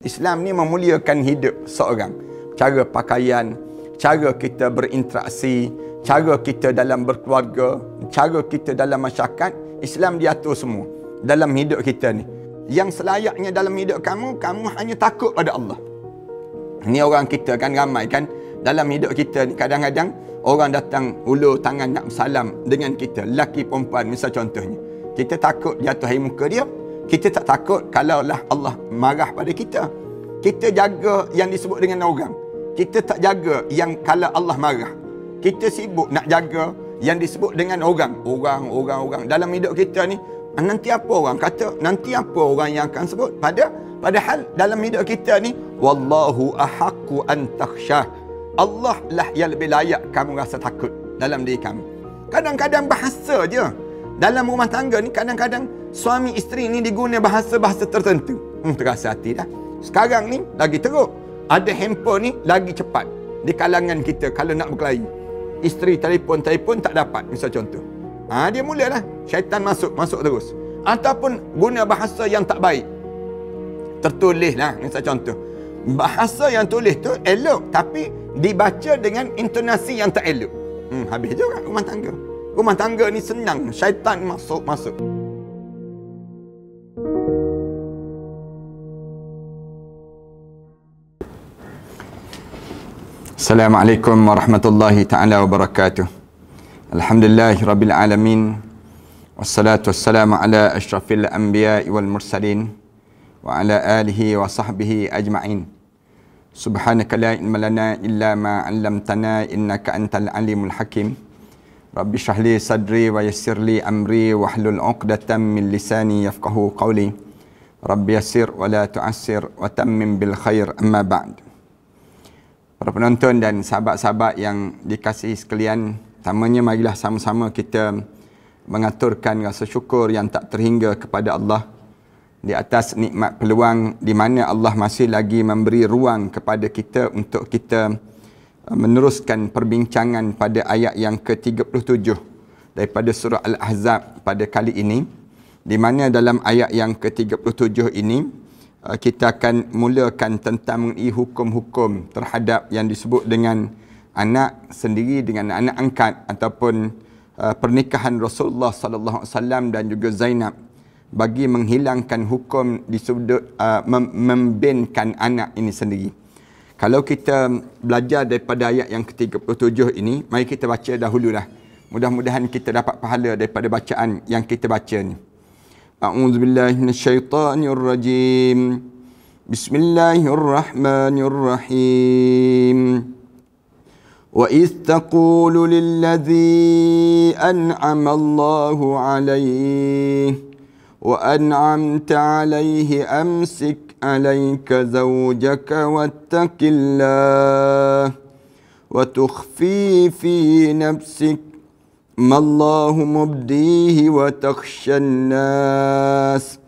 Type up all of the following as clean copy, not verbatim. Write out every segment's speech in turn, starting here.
Islam ni memuliakan hidup seorang. Cara pakaian, cara kita berinteraksi, cara kita dalam berkeluarga, cara kita dalam masyarakat, Islam diatur semua dalam hidup kita ni. Yang selayaknya dalam hidup kamu, kamu hanya takut pada Allah. Ni orang kita kan ramai kan, dalam hidup kita ni kadang-kadang orang datang ulur tangan nak bersalam dengan kita, lelaki perempuan misal contohnya. Kita takut jatuh air muka dia. Kita tak takut kalaulah Allah marah pada kita. Kita jaga yang disebut dengan orang. Kita tak jaga yang kalau Allah marah. Kita sibuk nak jaga yang disebut dengan orang. Orang. Dalam hidup kita ni, nanti apa orang kata, nanti apa orang yang akan sebut. Padahal dalam hidup kita ni, wallahu ahaqqu an takhshah. Allah lah yang lebih layak kamu rasa takut dalam diri kamu. Kadang-kadang bahasa je. Dalam rumah tangga ni kadang-kadang suami isteri ni diguna bahasa-bahasa tertentu. Terasa hati dah. Sekarang ni lagi teruk. Ada handphone ni lagi cepat di kalangan kita kalau nak berkelahi. Isteri telefon tak dapat misal contoh. Dia mulalah syaitan masuk terus. Ataupun guna bahasa yang tak baik. Tertulis lah misal contoh. Bahasa yang tulis tu elok tapi dibaca dengan intonasi yang tak elok. Habis juga rumah tangga. Rumah tangga ni senang, syaitan masuk. Assalamualaikum warahmatullahi ta'ala wabarakatuh. Alhamdulillahirabbil alamin. Wassalatu wassalamu ala asyrafil anbiya'i wal mursalin wa ala alihi wa sahbihi ajma'in. Subhanaka la ilma lana illa ma 'allamtana innaka antal alimul hakim. Rabbi shrah li sadri wa yassir li amri wahlul 'uqdatam min lisani yafqahu qawli. Rabbi yassir wa la tu'assir wa tammim bil khair, amma ba'd. Para penonton dan sahabat-sahabat yang dikasihi sekalian, pertamanya marilah sama-sama kita mengaturkan rasa syukur yang tak terhingga kepada Allah di atas nikmat peluang di mana Allah masih lagi memberi ruang kepada kita untuk kita meneruskan perbincangan pada ayat yang ke-37 daripada surah Al-Ahzab pada kali ini, di mana dalam ayat yang ke-37 ini kita akan mulakan tentang mengenai hukum-hukum terhadap yang disebut dengan anak sendiri dengan anak angkat ataupun pernikahan Rasulullah sallallahu alaihi wasallam dan juga Zainab, bagi menghilangkan hukum di sudut membinkan anak ini sendiri. Kalau kita belajar daripada ayat yang ke-37 ini, mari kita baca dahululah. Mudah-mudahan kita dapat pahala daripada bacaan yang kita baca ni. A'udzubillahi minasyaitanirrajim. Bismillahirrahmanirrahim. Wa idh taqulu lilladzi an'ama Allahu 'alaihi wa an'amta 'alaihi amsik عليك زوجك واتق الله وتخفي في نفسك ما الله مبديه وتخشى الناس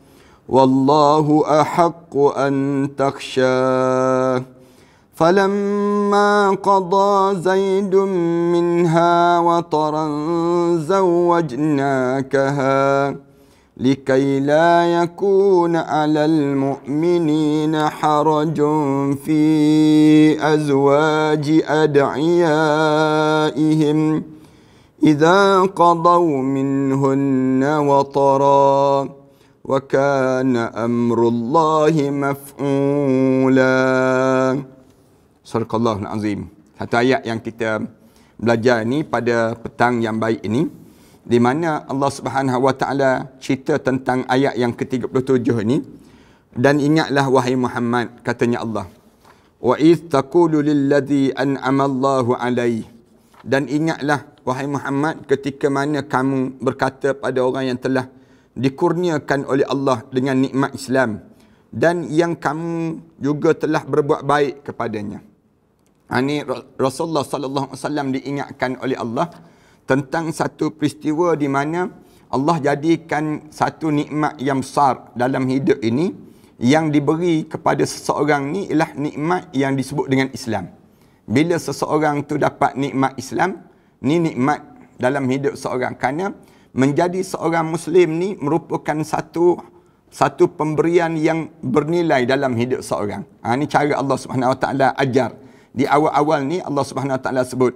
والله أحق أن تخشاه فلما قضى زيد منها وطرا زوجناكها لكي لا يكون على المؤمنين حرج في أزواج أدعيائهم إذا قضوا منهن وطرا وكان أمر الله مفعولا. Sadaqallahul Azim. Satu ayat yang kita belajar ni pada petang yang baik ini, di mana Allah Subhanahu wa taala cerita tentang ayat yang ke-37 ini. Dan ingatlah wahai Muhammad, katanya Allah, wa idh taqulu lilladzi an'ama Allahu alaihi, dan ingatlah wahai Muhammad ketika mana kamu berkata pada orang yang telah dikurniakan oleh Allah dengan nikmat Islam dan yang kamu juga telah berbuat baik kepadanya. Ini Rasulullah sallallahu alaihi wasallam diingatkan oleh Allah tentang satu peristiwa di mana Allah jadikan satu nikmat yang besar dalam hidup ini yang diberi kepada seseorang ni ialah nikmat yang disebut dengan Islam. Bila seseorang tu dapat nikmat Islam, ni nikmat dalam hidup seorang, kerana menjadi seorang Muslim ni merupakan satu satu pemberian yang bernilai dalam hidup seorang. Ini cara Allah Subhanahu Wa Taala ajar. Di awal-awal ni Allah Subhanahu Wa Taala sebut,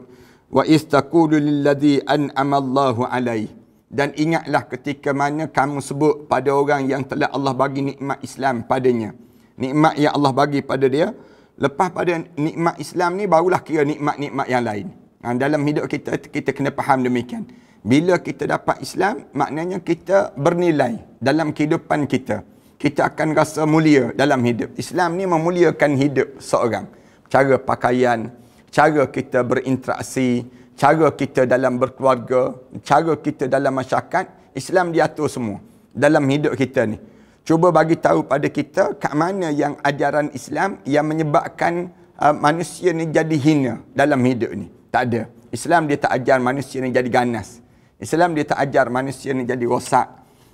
wa istaqulu lilladzi an'ama Allahu alaihi. Dan ingatlah ketika mana kamu sebut pada orang yang telah Allah bagi nikmat Islam padanya. Nikmat yang Allah bagi pada dia, lepas pada nikmat Islam ni barulah kira nikmat-nikmat yang lain. Dalam hidup kita, kita kena faham demikian. Bila kita dapat Islam, maknanya kita bernilai dalam kehidupan kita. Kita akan rasa mulia dalam hidup. Islam ni memuliakan hidup seorang. Cara pakaian, cara kita berinteraksi, cara kita dalam berkeluarga, cara kita dalam masyarakat, Islam diatur semua dalam hidup kita ni. Cuba bagi tahu pada kita kat mana yang ajaran Islam yang menyebabkan manusia ni jadi hina dalam hidup ni. Tak ada. Islam dia tak ajar manusia ni jadi ganas. Islam dia tak ajar manusia ni jadi rosak.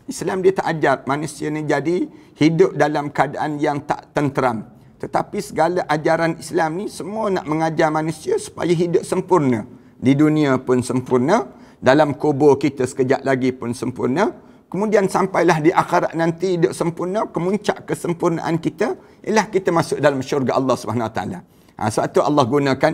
Islam dia tak ajar manusia ni jadi hidup dalam keadaan yang tak tenteram. Tetapi segala ajaran Islam ni semua nak mengajar manusia supaya hidup sempurna. Di dunia pun sempurna, dalam kubur kita sekejap lagi pun sempurna. Kemudian sampailah di akhirat nanti hidup sempurna, kemuncak kesempurnaan kita ialah kita masuk dalam syurga Allah Subhanahu Wa Taala. Sebab tu Allah gunakan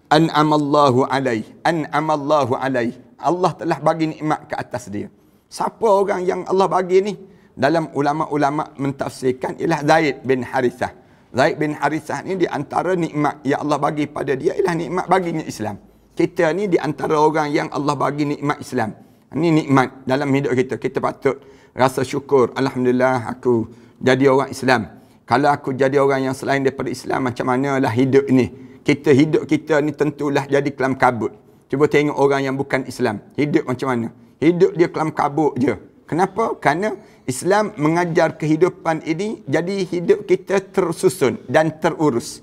an'amallahu alaih. An'amallahu alaih. Allah telah bagi nikmat ke atas dia. Siapa orang yang Allah bagi ni? Dalam ulama-ulama mentafsirkan ialah Zaid bin Harithah. Zaid bin Harithah ni di antara nikmat yang Allah bagi pada dia ialah nikmat baginya Islam. Kita ni di antara orang yang Allah bagi nikmat Islam. Ini nikmat dalam hidup kita. Kita patut rasa syukur. Alhamdulillah aku jadi orang Islam. Kalau aku jadi orang yang selain daripada Islam, macam manalah hidup ni? Hidup kita ni tentulah jadi kelam kabut. Cuba tengok orang yang bukan Islam. Hidup macam mana? Hidup dia kelam kabut je. Kenapa? Kerana Islam mengajar kehidupan ini, jadi hidup kita tersusun dan terurus.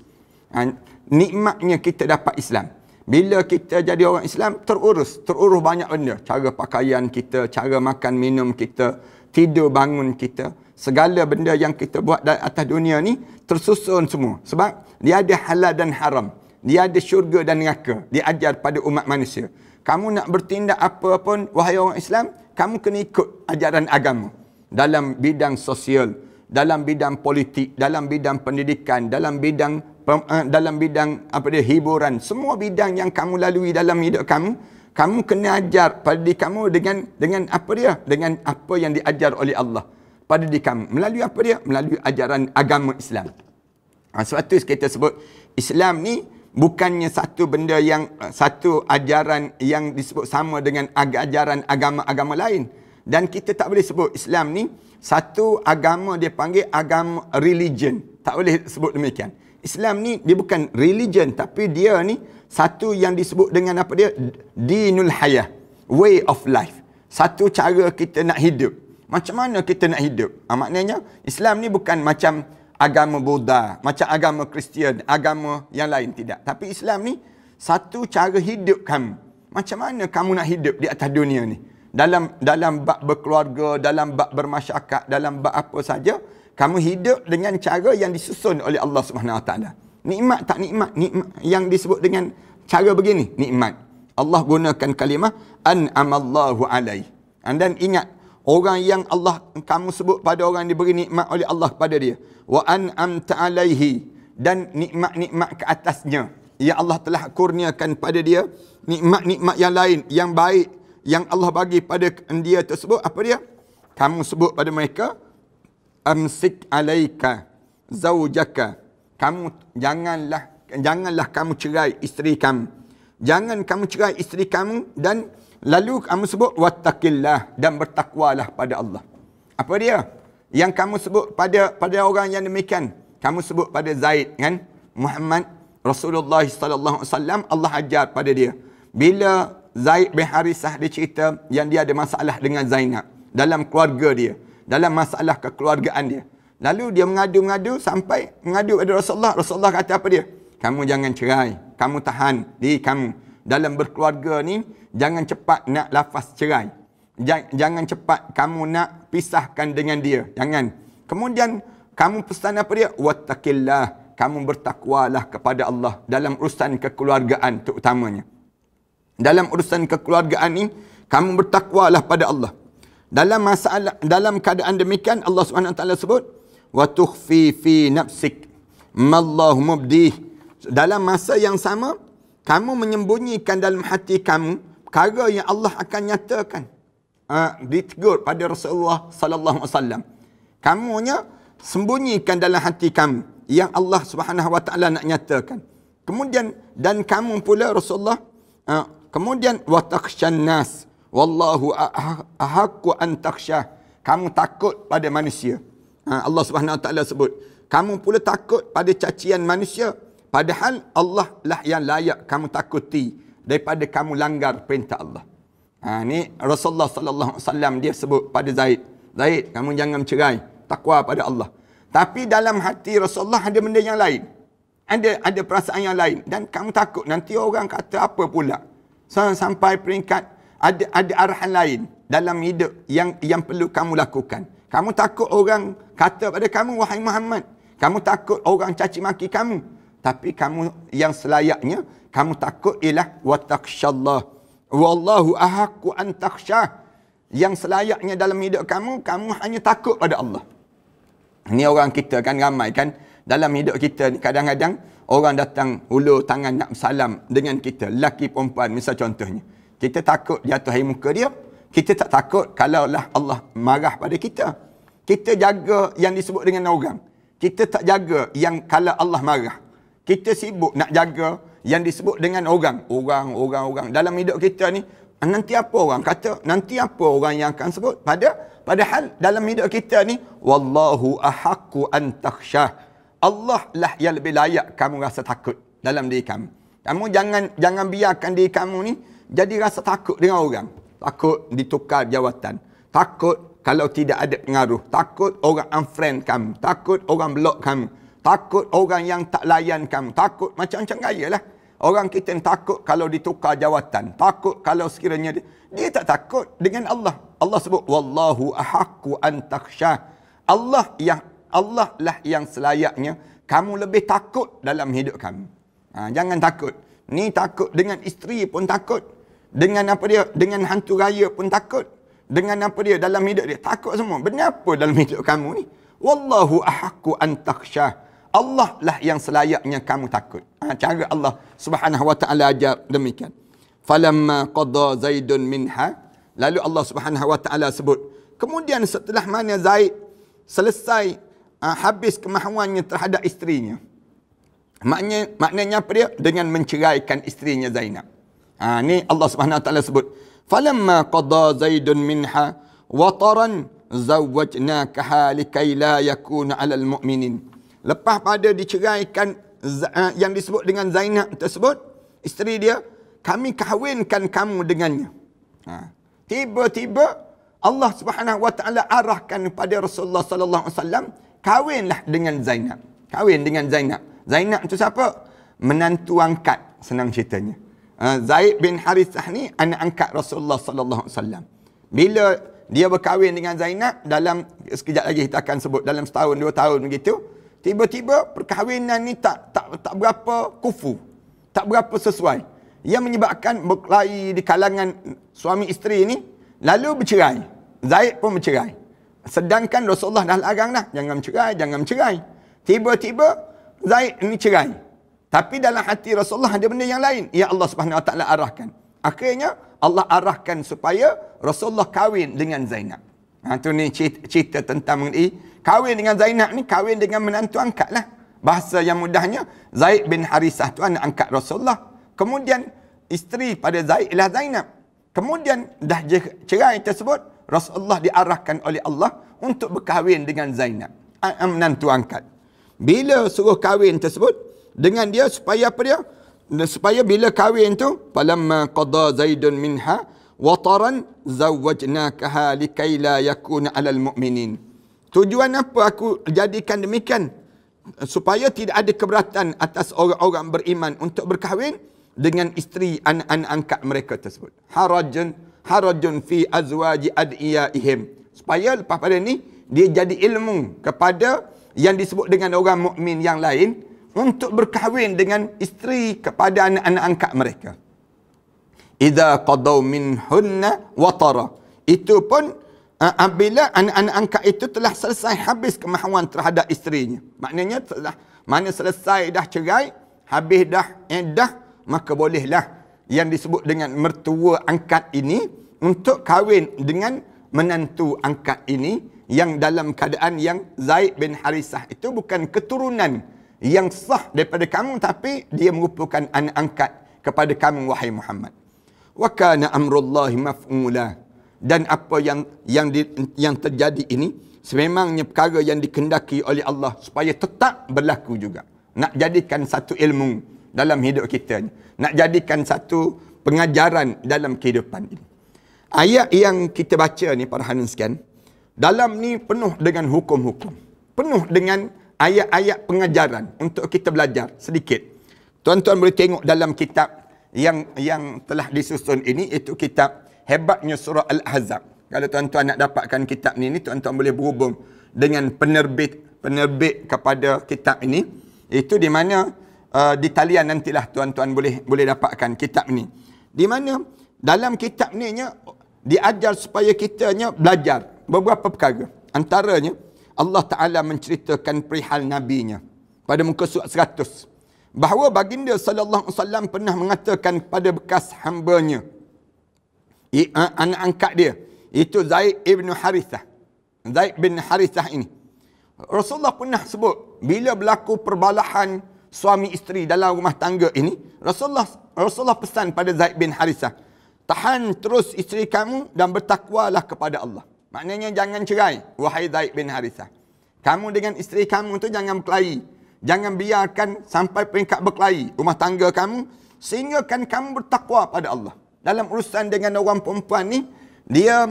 Nikmatnya kita dapat Islam. Bila kita jadi orang Islam, terurus banyak benda. Cara pakaian kita, cara makan minum kita, tidur bangun kita. Segala benda yang kita buat di atas dunia ni tersusun semua. Sebab dia ada halal dan haram. Dia ada syurga dan neraka. Dia ajar pada umat manusia. Kamu nak bertindak apa pun, wahai orang Islam, kamu kena ikut ajaran agama. Dalam bidang sosial, dalam bidang politik, dalam bidang pendidikan, dalam bidang hiburan, semua bidang yang kamu lalui dalam hidup kamu, kamu kena ajar pada diri kamu dengan apa dia? Dengan apa yang diajar oleh Allah pada diri kamu. Melalui apa dia? Melalui ajaran agama Islam. Sebab tu kita sebut Islam ni bukannya satu ajaran yang disebut sama dengan ajaran agama-agama lain. Dan kita tak boleh sebut Islam ni satu agama dia panggil agama religion. Tak boleh sebut demikian. Islam ni dia bukan religion, tapi dia ni satu yang disebut dengan apa dia? Dinul hayah. Way of life. Satu cara kita nak hidup. Macam mana kita nak hidup? Maknanya Islam ni bukan macam agama Buddha, macam agama Kristian, agama yang lain, tidak. Tapi Islam ni satu cara hidup kamu. Macam mana kamu nak hidup di atas dunia ni? Dalam bab berkeluarga, dalam bab bermasyarakat, dalam bab apa saja, kamu hidup dengan cara yang disusun oleh Allah Subhanahu Wa Taala. Nikmat tak nikmat? Nikmat yang disebut dengan cara begini, nikmat. Allah gunakan kalimah an'amallahu alaih. Dan ingat, orang yang Allah kamu sebut pada orang yang diberi nikmat oleh Allah pada dia. Wa an'amta alaihi. Dan nikmat-nikmat ke atasnya. Ya Allah telah kurniakan pada dia nikmat-nikmat yang lain, yang baik, yang Allah bagi pada dia tersebut. Apa dia? Kamu sebut pada mereka, amsik alaika zaujaka. Kamu janganlah kamu cerai isteri kamu. Jangan kamu cerai isteri kamu. Dan lalu kamu sebut wattaqillah, dan bertakwalah pada Allah. Apa dia? Yang kamu sebut pada orang yang demikian. Kamu sebut pada Zaid kan? Muhammad Rasulullah sallallahu alaihi wasallam, Allah ajar pada dia. Bila Zaid bin Harithah dia cerita yang dia ada masalah dengan Zainab dalam keluarga dia, dalam masalah kekeluargaan dia. Lalu dia mengadu sampai mengadu pada Rasulullah. Rasulullah kata apa dia? Kamu jangan cerai, kamu tahan diri kamu. Dalam berkeluarga ni jangan cepat nak lafaz cerai. Jangan cepat kamu nak pisahkan dengan dia. Jangan. Kemudian kamu pesan apa dia? Wattaqillah, kamu bertakwalah kepada Allah dalam urusan kekeluargaan terutamanya. Dalam urusan kekeluargaan ni, kamu bertakwalah pada Allah. dalam masalah, dalam keadaan demikian Allah Subhanahu Wa Taala sebut wa tukhfi fi nafsik mallahu mubdih. Dalam masa yang sama kamu menyembunyikan dalam hati kamu perkara yang Allah akan nyatakan. Ditegur pada Rasulullah sallallahu alaihi wasallam. Kamunya sembunyikan dalam hati kamu yang Allah Subhanahu Wa Taala nak nyatakan. Kemudian dan kamu pula Rasulullah kemudian wa takhshan nas wallahu ahaqqu an takhshah. Kamu takut pada manusia. Allah Subhanahu Wa Taala sebut, kamu pula takut pada cacian manusia, padahal Allah lah yang layak kamu takuti daripada kamu langgar perintah Allah. Ni Rasulullah sallallahu alaihi wasallam dia sebut pada Zaid, Zaid, kamu jangan bercerai, takwa pada Allah. Tapi dalam hati Rasulullah ada benda yang lain. Ada perasaan yang lain dan kamu takut nanti orang kata apa pula. Sampai peringkat ada arahan lain dalam hidup yang perlu kamu lakukan. Kamu takut orang kata pada kamu wahai Muhammad. Kamu takut orang caci maki kamu. Tapi kamu yang selayaknya kamu takut ialah wa takhshallah. Wallahu ahaqqu an takhshah. Yang selayaknya dalam hidup kamu hanya takut pada Allah. Ini orang kita kan ramai kan dalam hidup kita ni kadang-kadang orang datang ulur tangan nak bersalam dengan kita, lelaki perempuan misal contohnya. Kita takut jatuh air muka dia. Kita tak takut kalaulah Allah marah pada kita. Kita jaga yang disebut dengan orang. Kita tak jaga yang kalau Allah marah. Kita sibuk nak jaga yang disebut dengan orang. Orang. Dalam hidup kita ni, nanti apa orang kata? Nanti apa orang yang akan sebut? Padahal dalam hidup kita ni, wallahu ahaqqu an takhshah. Allah lah yang lebih layak kamu rasa takut dalam diri kamu. Kamu jangan biarkan diri kamu ni jadi rasa takut dengan orang. Takut ditukar jawatan. Takut kalau tidak ada pengaruh. Takut orang unfriend kamu. Takut orang block kamu. Takut orang yang tak layan kamu. Takut macam-macam gaya lah. Orang kita takut kalau ditukar jawatan. Takut kalau sekiranya dia tak takut dengan Allah. Allah sebut wallahu ahaqqu an takhshah. Allah lah yang selayaknya kamu lebih takut dalam hidup kamu. Jangan takut. Ni takut dengan isteri pun takut. Dengan apa dia? Dengan hantu raya pun takut. Dengan apa dia? Dalam hidup dia. Takut semua. Kenapa dalam hidup kamu ni? Wallahu ahaqqu an takhshah. Allah lah yang selayaknya kamu takut. Cara Allah Subhanahu Wa Taala ajar demikian. Falamma qada Zaidun minha. Lalu Allah Subhanahu Wa Taala sebut. Kemudian setelah mana Zaid selesai habis kemahuannya terhadap isterinya. Maknanya apa dia? Dengan menceraikan isterinya Zainab. Ni Allah Subhanahu Wa Taala sebut. Falamma qada Zaidun minha wataran zawwajnakaha likai la yakuna 'alal mu'minin. Lepas pada diceraikan yang disebut dengan Zainab tersebut, isteri dia, kami kahwinkan kamu dengannya. Tiba-tiba Allah Subhanahu Wa Taala arahkan kepada Rasulullah sallallahu alaihi wasallam, kahwinlah dengan Zainab. Kahwin dengan Zainab. Zainab itu siapa? Menantu angkat, senang ceritanya. Zaid bin Harithah ni anak angkat Rasulullah sallallahu alaihi wasallam. Bila dia berkahwin dengan Zainab, dalam sekejap lagi kita akan sebut dalam setahun 2 tahun begitu, tiba-tiba perkahwinan ni tak berapa kufu, tak berapa sesuai. Yang menyebabkan berkelahi di kalangan suami isteri ni, lalu bercerai. Zaid pun bercerai. Sedangkan Rasulullah dah larang dah, jangan bercerai. Tiba-tiba Zaid ni cerai. Tapi dalam hati Rasulullah ada benda yang lain. Ya Allah Subhanahu Wa Taala arahkan. Akhirnya Allah arahkan supaya Rasulullah kahwin dengan Zainab. Tu ni cerita tentang mengenai kahwin dengan Zainab ni, kahwin dengan menantu angkat lah. Bahasa yang mudahnya, Zaid bin Harithah tu anak angkat Rasulullah. Kemudian isteri pada Zaid ialah Zainab. Kemudian dah cerai tersebut, Rasulullah diarahkan oleh Allah untuk berkahwin dengan Zainab, menantu angkat. Bila suruh kahwin tersebut dengan dia supaya apa dia? Supaya bila kahwin tu, falamma qada Zaidun minha wataran zawwajnakaha likai la yakuna 'alal mu'minin. Tujuan apa aku jadikan demikian? Supaya tidak ada keberatan atas orang-orang beriman untuk berkahwin dengan isteri anak-anak angkat mereka tersebut. Harajun fi azwaji adiyaihim. Supaya lepas pada ni dia jadi ilmu kepada yang disebut dengan orang mukmin yang lain untuk berkahwin dengan isteri kepada anak-anak angkat mereka. Idza qadaw minhunna watara. Itu pun Bila anak-anak angkat itu telah selesai habis kemahuan terhadap isterinya. Maknanya mana selesai dah cerai, habis dah iddah, maka bolehlah yang disebut dengan mertua angkat ini untuk kahwin dengan menantu angkat ini yang dalam keadaan yang Zaid bin Harisah itu bukan keturunan yang sah daripada kamu, tapi dia merupakan anak angkat kepada kamu wahai Muhammad. Wa kana amrullahi maf'ula. Dan apa yang terjadi ini sememangnya perkara yang dikehendaki oleh Allah supaya tetap berlaku juga. Nak jadikan satu ilmu dalam hidup kita ni, nak jadikan satu pengajaran dalam kehidupan ini. Ayat yang kita baca ni para hadirin sekalian, dalam ni penuh dengan hukum-hukum, penuh dengan ayat-ayat pengajaran untuk kita belajar sedikit. Tuan-tuan boleh tengok dalam kitab yang telah disusun ini, itu kitab Hebatnya Surah Al-Ahzab. Kalau tuan-tuan nak dapatkan kitab ni, tuan-tuan boleh berhubung dengan penerbit kepada kitab ini. Itu di mana di talian nantilah tuan-tuan boleh dapatkan kitab ni. Di mana dalam kitab ni diajar supaya kitanya belajar beberapa perkara. Antaranya Allah Ta'ala menceritakan perihal Nabi-Nya pada muka surat 100. Bahawa baginda sallallahu alaihi wasallam pernah mengatakan kepada bekas hambanya, anak angkat dia, itu Zaid bin Harithah. Zaid bin Harithah ini, Rasulullah pernah sebut, bila berlaku perbalahan suami isteri dalam rumah tangga ini, Rasulullah pesan pada Zaid bin Harithah, tahan terus isteri kamu dan bertakwalah kepada Allah. Maknanya jangan cerai, wahai Zaid bin Harithah. Kamu dengan isteri kamu tu jangan berkelahi. Jangan biarkan sampai peringkat berkelahi rumah tangga kamu, sehingga kan kamu bertakwa pada Allah. Dalam urusan dengan orang perempuan ni, dia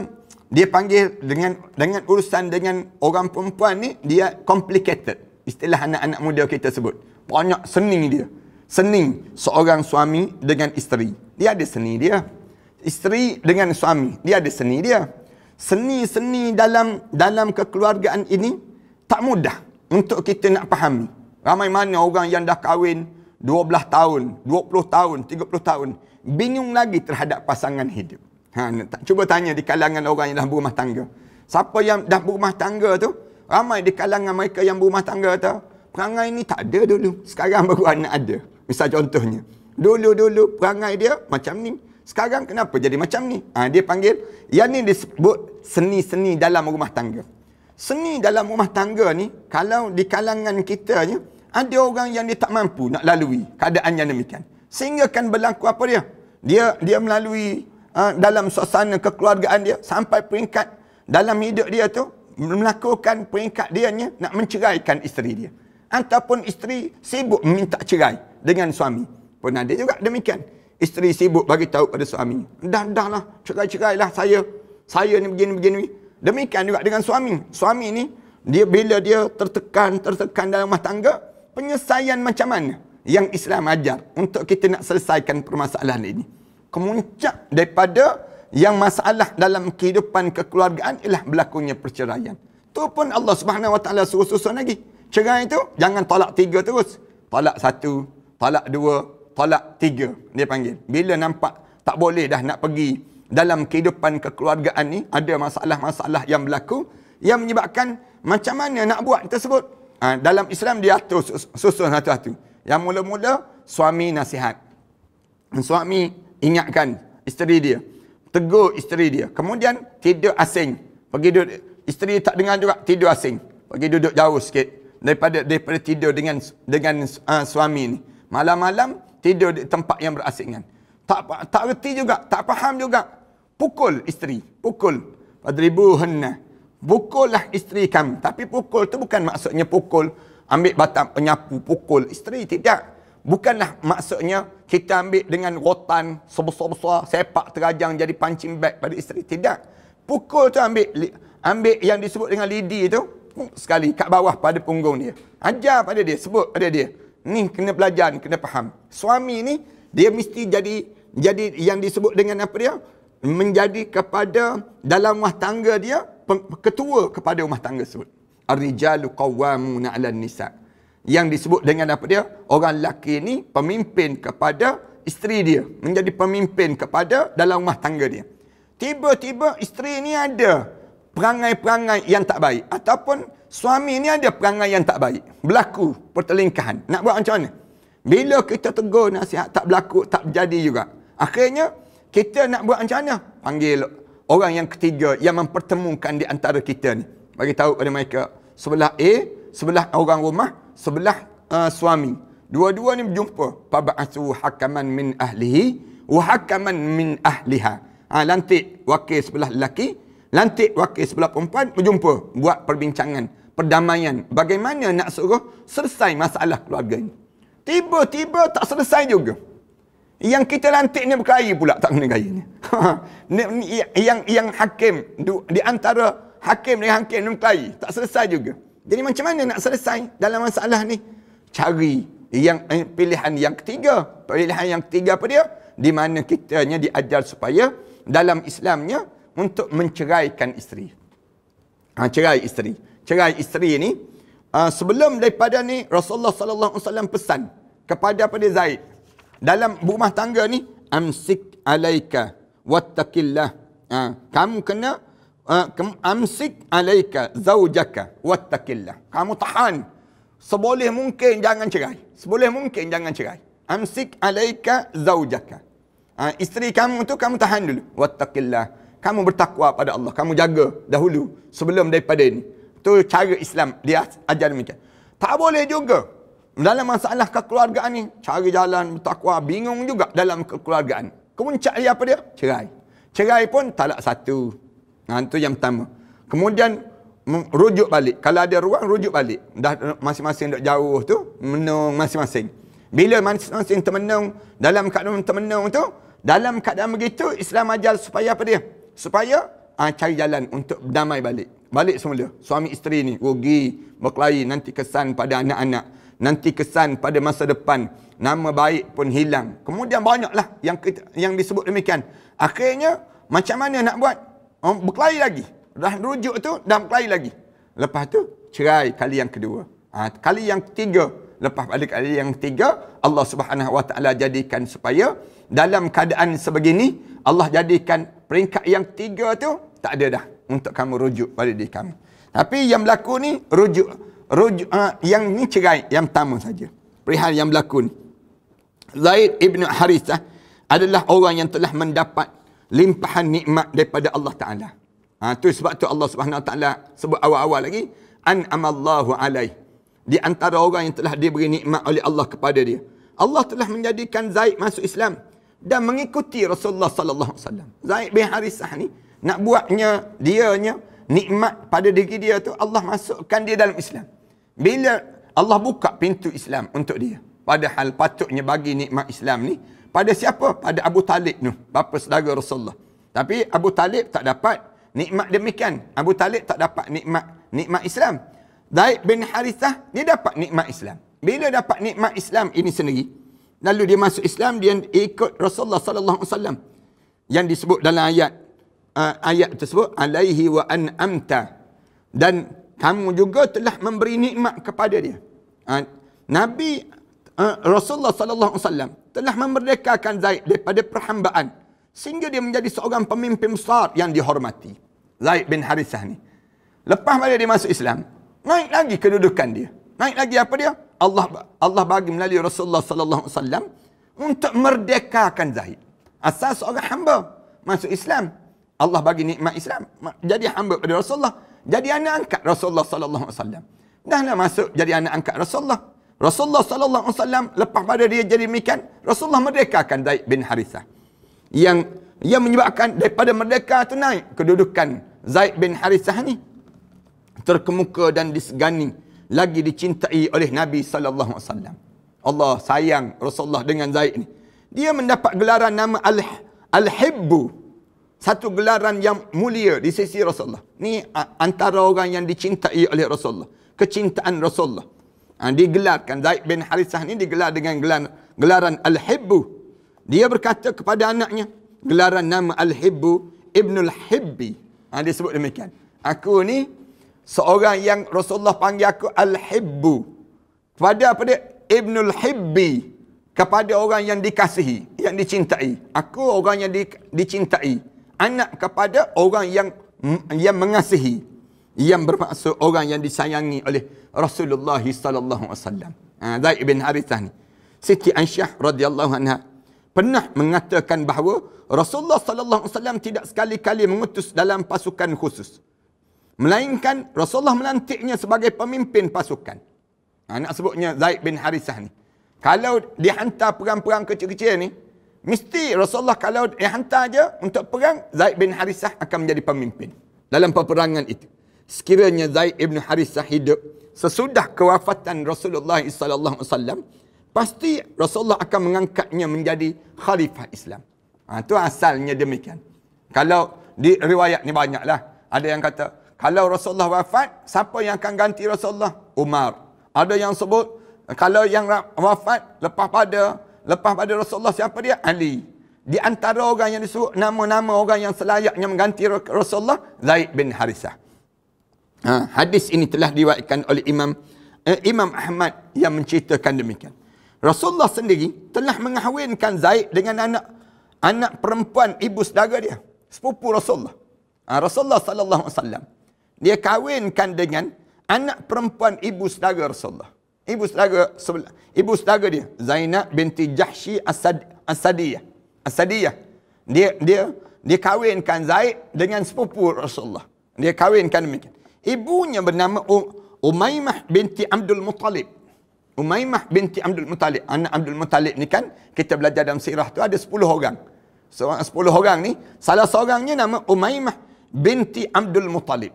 panggil dengan urusan dengan orang perempuan ni, dia complicated. Istilah anak-anak muda kita sebut. Banyak seni dia. Seni seorang suami dengan isteri. Dia ada seni dia. Isteri dengan suami, dia ada seni dia. Seni-seni dalam kekeluargaan ini tak mudah untuk kita nak fahami. Ramai mana orang yang dah kahwin 12 tahun, 20 tahun, 30 tahun, bingung lagi terhadap pasangan hidup. Cuba tanya di kalangan orang yang dah berumah tangga. Siapa yang dah berumah tangga tu, ramai di kalangan mereka yang berumah tangga tu, perangai ni tak ada dulu. Sekarang baru anak ada. Misal contohnya, dulu perangai dia macam ni. Sekarang kenapa jadi macam ni? Dia panggil, yang ni disebut seni-seni dalam rumah tangga. Seni dalam rumah tangga ni, kalau di kalangan kita ni, ada orang yang dia tak mampu nak lalui keadaan yang demikian. Sehingga kan berlaku apa dia? Dia melalui dalam suasana kekeluargaan dia, sampai peringkat dalam hidup dia tu, melakukan peringkat dia nak menceraikan isteri dia. Ataupun isteri sibuk minta cerai dengan suami. Pun ada juga demikian. Isteri sibuk bagi tahu pada suami, dah lah, cerai-cerailah saya ni begini. Demikian juga dengan suami. Suami ni, bila dia tertekan dalam rumah tangga, penyelesaian macam mana yang Islam ajar untuk kita nak selesaikan permasalahan ini. Kemuncak daripada yang masalah dalam kehidupan kekeluargaan ialah berlakunya perceraian. Tu pun Allah Subhanahu Wa Taala susun lagi. Cerai itu jangan talak 3 terus. Talak 1, talak 2, talak 3 dia panggil. Bila nampak tak boleh dah nak pergi dalam kehidupan kekeluargaan ni, ada masalah-masalah yang berlaku yang menyebabkan macam mana nak buat tersebut. Dalam Islam dia atur susun satu-satu. Yang mula-mula suami nasihat. Suami ingatkan isteri dia. Tegur isteri dia. Kemudian tidur asing. Pergi duduk, isteri tak dengar juga, tidur asing. Pergi duduk jauh sikit daripada tidur dengan suami ni. Malam-malam tidur di tempat yang berasingan. Tak reti juga, tak faham juga. Pukul isteri, pukul. Fadribuhunna. Pukullah isteri kamu. Tapi pukul tu bukan maksudnya pukul ambil batang penyapu pukul isteri, tidak. Bukanlah maksudnya kita ambil dengan rotan sebesar-besar, sepak terajang jadi punching bag pada isteri, tidak. Pukul tu ambil yang disebut dengan lidi tu sekali kat bawah pada punggung dia. Ajar pada dia, sebut pada dia. Ni kena belajar, ni kena faham. Suami ni dia mesti jadi yang disebut dengan apa dia? Menjadi kepada dalam rumah tangga dia ketua kepada rumah tangga tersebut. Ar-rijalu qawwamuna 'alan nisa. Yang disebut dengan apa dia? Orang lelaki ni pemimpin kepada isteri dia, menjadi pemimpin kepada dalam rumah tangga dia. Tiba-tiba isteri ni ada perangai-perangai yang tak baik. Ataupun suami ni ada perangai yang tak baik. Berlaku pertelingkahan. Nak buat macam mana? Bila kita tegur nasihat tak berlaku, tak berjadi juga. Akhirnya, kita nak buat macam mana? Panggil orang yang ketiga yang mempertemukan di antara kita ni. Bagi tahu pada mereka, sebelah A, sebelah orang rumah, sebelah suami. Dua-dua ni berjumpa. Fab'athu hakaman min ahlihi wa hakaman min ahliha. Lantik wakil sebelah lelaki, lantik wakil sebelah perempuan berjumpa. Buat perbincangan, perdamaian. Bagaimana nak suruh selesai masalah keluarga ini. Tiba-tiba tak selesai juga. Yang kita lantik ni berkelahi pula tak kena gaya ni. yang hakim, di antara hakim dengan hakim ni berkelahi. Tak selesai juga. Jadi macam mana nak selesai dalam masalah ni? Cari pilihan yang ketiga. Pilihan yang ketiga apa dia? Di mana kitanya diajar supaya dalam Islamnya untuk menceraikan isteri. Cerai isteri. Cerai isteri ni, sebelum daripada ni Rasulullah sallallahu alaihi wasallam pesan kepada Zaid dalam rumah tangga ni, amsik alaika wattaqillah. Kamu kena amsik alaika zaujaka wattaqillah. Kamu tahan seboleh mungkin jangan cerai. Seboleh mungkin jangan cerai. Amsik alaika zaujaka. Isteri kamu tu kamu tahan dulu. Wattaqillah. Kamu bertakwa pada Allah. Kamu jaga dahulu sebelum daripada ni. Tu cara Islam dia ajar demikian. Tak boleh juga dalam masalah kekeluargaan ni cari jalan bertakwa, bingung juga dalam kekeluargaan. Kemuncak dia apa dia? Cerai. Cerai pun talak satu. Itu yang pertama. Kemudian rujuk balik. Kalau ada ruang, rujuk balik. Dah masing-masing duduk jauh tu, menung masing-masing. Bila masing-masing termenung, dalam keadaan termenung tu, dalam keadaan begitu, Islam ajar supaya apa dia? Supaya cari jalan untuk berdamai balik. Balik semula. Suami isteri ni rugi, berkelahi, nanti kesan pada anak-anak. Nanti kesan pada masa depan. Nama baik pun hilang. Kemudian banyaklah yang disebut demikian. Akhirnya, macam mana nak buat? Berkelahi lagi. Dah rujuk tu, dah berkelahi lagi. Lepas tu, cerai kali yang kedua. Kali yang ketiga. Lepas pada kali yang ketiga, Allah Subhanahu Wa Taala jadikan supaya dalam keadaan sebegini, Allah jadikan peringkat yang ketiga tu, tak ada dah untuk kamu rujuk pada diri kamu. Tapi yang berlaku ni, rujuk yang ni cerai yang pertama saja. Perihal yang berlaku ni. Zaid ibn Harithah adalah orang yang telah mendapat limpahan nikmat daripada Allah Ta'ala. Tu sebab tu Allah Subhanahu Wa Taala sebut awal-awal lagi, an'amallahu alaih. Di antara orang yang telah diberi nikmat oleh Allah kepada dia. Allah telah menjadikan Zaid masuk Islam dan mengikuti Rasulullah sallallahu alaihi wasallam. Zaid bin Harithah ni nak buatnya dianya nikmat pada diri dia tu, Allah masukkan dia dalam Islam. Bila Allah buka pintu Islam untuk dia. Padahal patutnya bagi nikmat Islam ni pada siapa? Pada Abu Talib tu, bapa saudara Rasulullah. Tapi Abu Talib tak dapat nikmat demikian. Abu Talib tak dapat nikmat Islam. Zaid bin Harithah dia dapat nikmat Islam. Bila dapat nikmat Islam ini sendiri, lalu dia masuk Islam, dia ikut Rasulullah sallallahu alaihi wasallam. Yang disebut dalam ayat tersebut, alaihi wa an'amta, dan kamu juga telah memberi nikmat kepada dia. Nabi Rasulullah sallallahu alaihi wasallam telah memerdekakan Zaid daripada perhambaan sehingga dia menjadi seorang pemimpin besar yang dihormati. Zaid bin Harithah ni. Lepas pada dia masuk Islam, naik lagi kedudukan dia. Naik lagi apa dia? Allah bagi melalui Rasulullah sallallahu alaihi wasallam untuk merdekakan Zaid. Asal seorang hamba masuk Islam, Allah bagi nikmat Islam, jadi hamba pada Rasulullah, jadi anak angkat Rasulullah sallallahu alaihi wasallam. Dahlah masuk jadi anak angkat Rasulullah. Rasulullah sallallahu alaihi wasallam lepas pada dia jadi demikian, Rasulullah merdekakan Zaid bin Harithah. Yang menyebabkan daripada merdeka tu naik kedudukan Zaid bin Harithah ni terkemuka dan disegani, lagi dicintai oleh Nabi sallallahu alaihi wasallam. Allah sayang Rasulullah dengan Zaid ni. Dia mendapat gelaran nama Al-Hibbu. Satu gelaran yang mulia di sisi Rasulullah. Ni antara orang yang dicintai oleh Rasulullah. Kecintaan Rasulullah. Digelarkan Zaid bin Harithah ni digelar dengan gelaran Al-Hibbu. Dia berkata kepada anaknya, gelaran nama Al-Hibbu Ibnul Hibbi. Dia sebut demikian. Aku ni seorang yang Rasulullah panggil aku Al-Hibbu. Kepada apa dia? Ibnul Hibbi. Kepada orang yang dikasihi, yang dicintai. Aku orang yang dicintai. Anak kepada orang yang yang mengasihi, yang bermaksud orang yang disayangi oleh Rasulullah sallallahu alaihi wasallam. Zaid bin Harithah ni. Siti Aisyah radhiyallahu anha pernah mengatakan bahawa Rasulullah sallallahu alaihi wasallam tidak sekali-kali mengutus dalam pasukan khusus, melainkan Rasulullah melantiknya sebagai pemimpin pasukan. Nak sebutnya Zaid bin Harithah ni. Kalau dihantar perang-perang kecil-kecil ni, mesti Rasulullah kalau dihantar je untuk perang, Zaid bin Harithah akan menjadi pemimpin dalam peperangan itu. Sekiranya Zaid bin Harithah hidup sesudah kewafatan Rasulullah sallallahu alaihi wasallam, pasti Rasulullah akan mengangkatnya menjadi khalifah Islam. Itu asalnya demikian. Kalau di riwayat ni banyaklah. Ada yang kata, kalau Rasulullah wafat, siapa yang akan ganti Rasulullah? Umar. Ada yang sebut, kalau yang wafat lepas pada Rasulullah, siapa dia? Ali. Di antara orang yang disebut nama-nama orang yang selayaknya mengganti Rasulullah, Zaid bin Harithah. Hadis ini telah diriwayatkan oleh Imam Ahmad yang menceritakan demikian. Rasulullah sendiri telah mengahwinkan Zaid dengan anak perempuan ibu saudara dia, sepupu Rasulullah. Rasulullah sallallahu alaihi wasallam dia kahwinkan dengan anak perempuan ibu saudara Rasulullah. Ibu saudara dia Zainab binti Jahsy As-Sadiyah. Dia kahwinkan Zaid dengan sepupu Rasulullah. Dia kahwinkan demikian. Ibunya bernama Umaymah binti Abdul Muttalib. Umaymah binti Abdul Muttalib. Anak Abdul Muttalib ni kan, kita belajar dalam sirah tu ada 10 orang. 10 orang ni, salah seorangnya nama Umaymah binti Abdul Muttalib.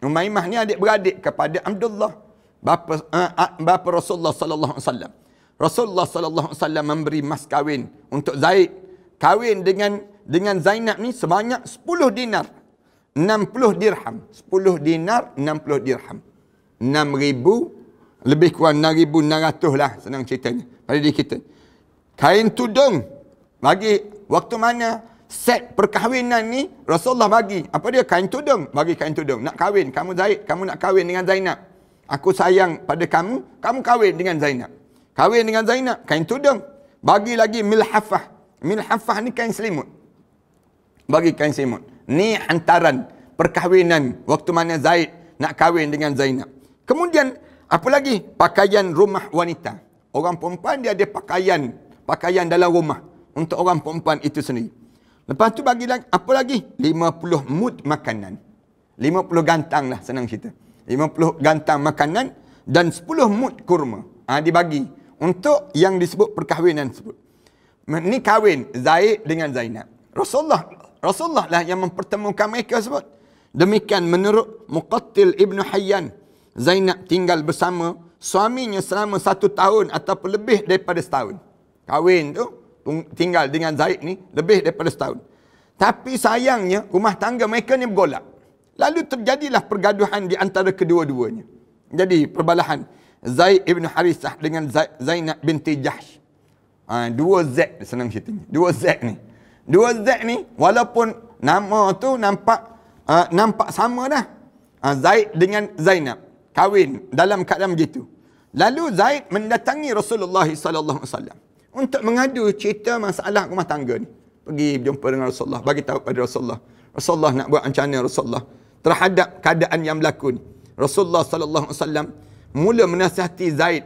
Umaymah ni adik-beradik kepada Abdullah, bapa Rasulullah sallallahu alaihi wasallam. Rasulullah sallallahu alaihi wasallam memberi mas kahwin untuk Zaid. Kahwin dengan Zainab ni sebanyak 10 dinar, 60 dirham. 10 dinar, 60 dirham. 6,000, lebih kurang 6,600 lah senang ceritanya pada diri kita. Kain tudung bagi waktu mana set perkahwinan ni, Rasulullah bagi apa dia? Kain tudung. Bagi kain tudung. Nak kahwin, kamu Zaid, kamu nak kahwin dengan Zainab, aku sayang pada kamu, kamu kahwin dengan Zainab. Kahwin dengan Zainab, kain tudung. Bagi lagi milhafah. Milhafah ni kain selimut. Bagi kain selimut. Ni hantaran perkahwinan waktu mana Zaid nak kahwin dengan Zainab. Kemudian apa lagi? Pakaian rumah wanita. Orang perempuan dia ada pakaian dalam rumah untuk orang perempuan itu sendiri. Lepas tu bagi lagi, apa lagi? 50 mud makanan. 50 gantang lah senang cerita. 50 gantang makanan dan 10 mud kurma. Dibagi untuk yang disebut perkahwinan tersebut. Ni kahwin Zaid dengan Zainab. Rasulullah lah yang mempertemukan mereka tersebut. Demikian menurut Muqattil Ibn Hayyan, Zainab tinggal bersama suaminya selama 1 tahun ataupun lebih daripada setahun. Kahwin tu tinggal dengan Zaid ni lebih daripada setahun. Tapi sayangnya rumah tangga mereka ni bergolak. Lalu terjadilah pergaduhan di antara kedua-duanya. Jadi perbalahan Zaid ibn Harithah dengan Zainab binti Jahsy. 2 Z senang ceritanya. 2 Z ni. 2 Z ni walaupun nama tu nampak sama dah. Zaid dengan Zainab kahwin dalam keadaan begitu. Lalu Zaid mendatangi Rasulullah sallallahu alaihi wasallam untuk mengadu cerita masalah rumah tangga ni. Pergi berjumpa dengan Rasulullah, bagi tahu pada Rasulullah. Rasulullah nak buat macam mana Rasulullah terhadap keadaan yang berlaku ni. Rasulullah sallallahu alaihi wasallam mula menasihati Zaid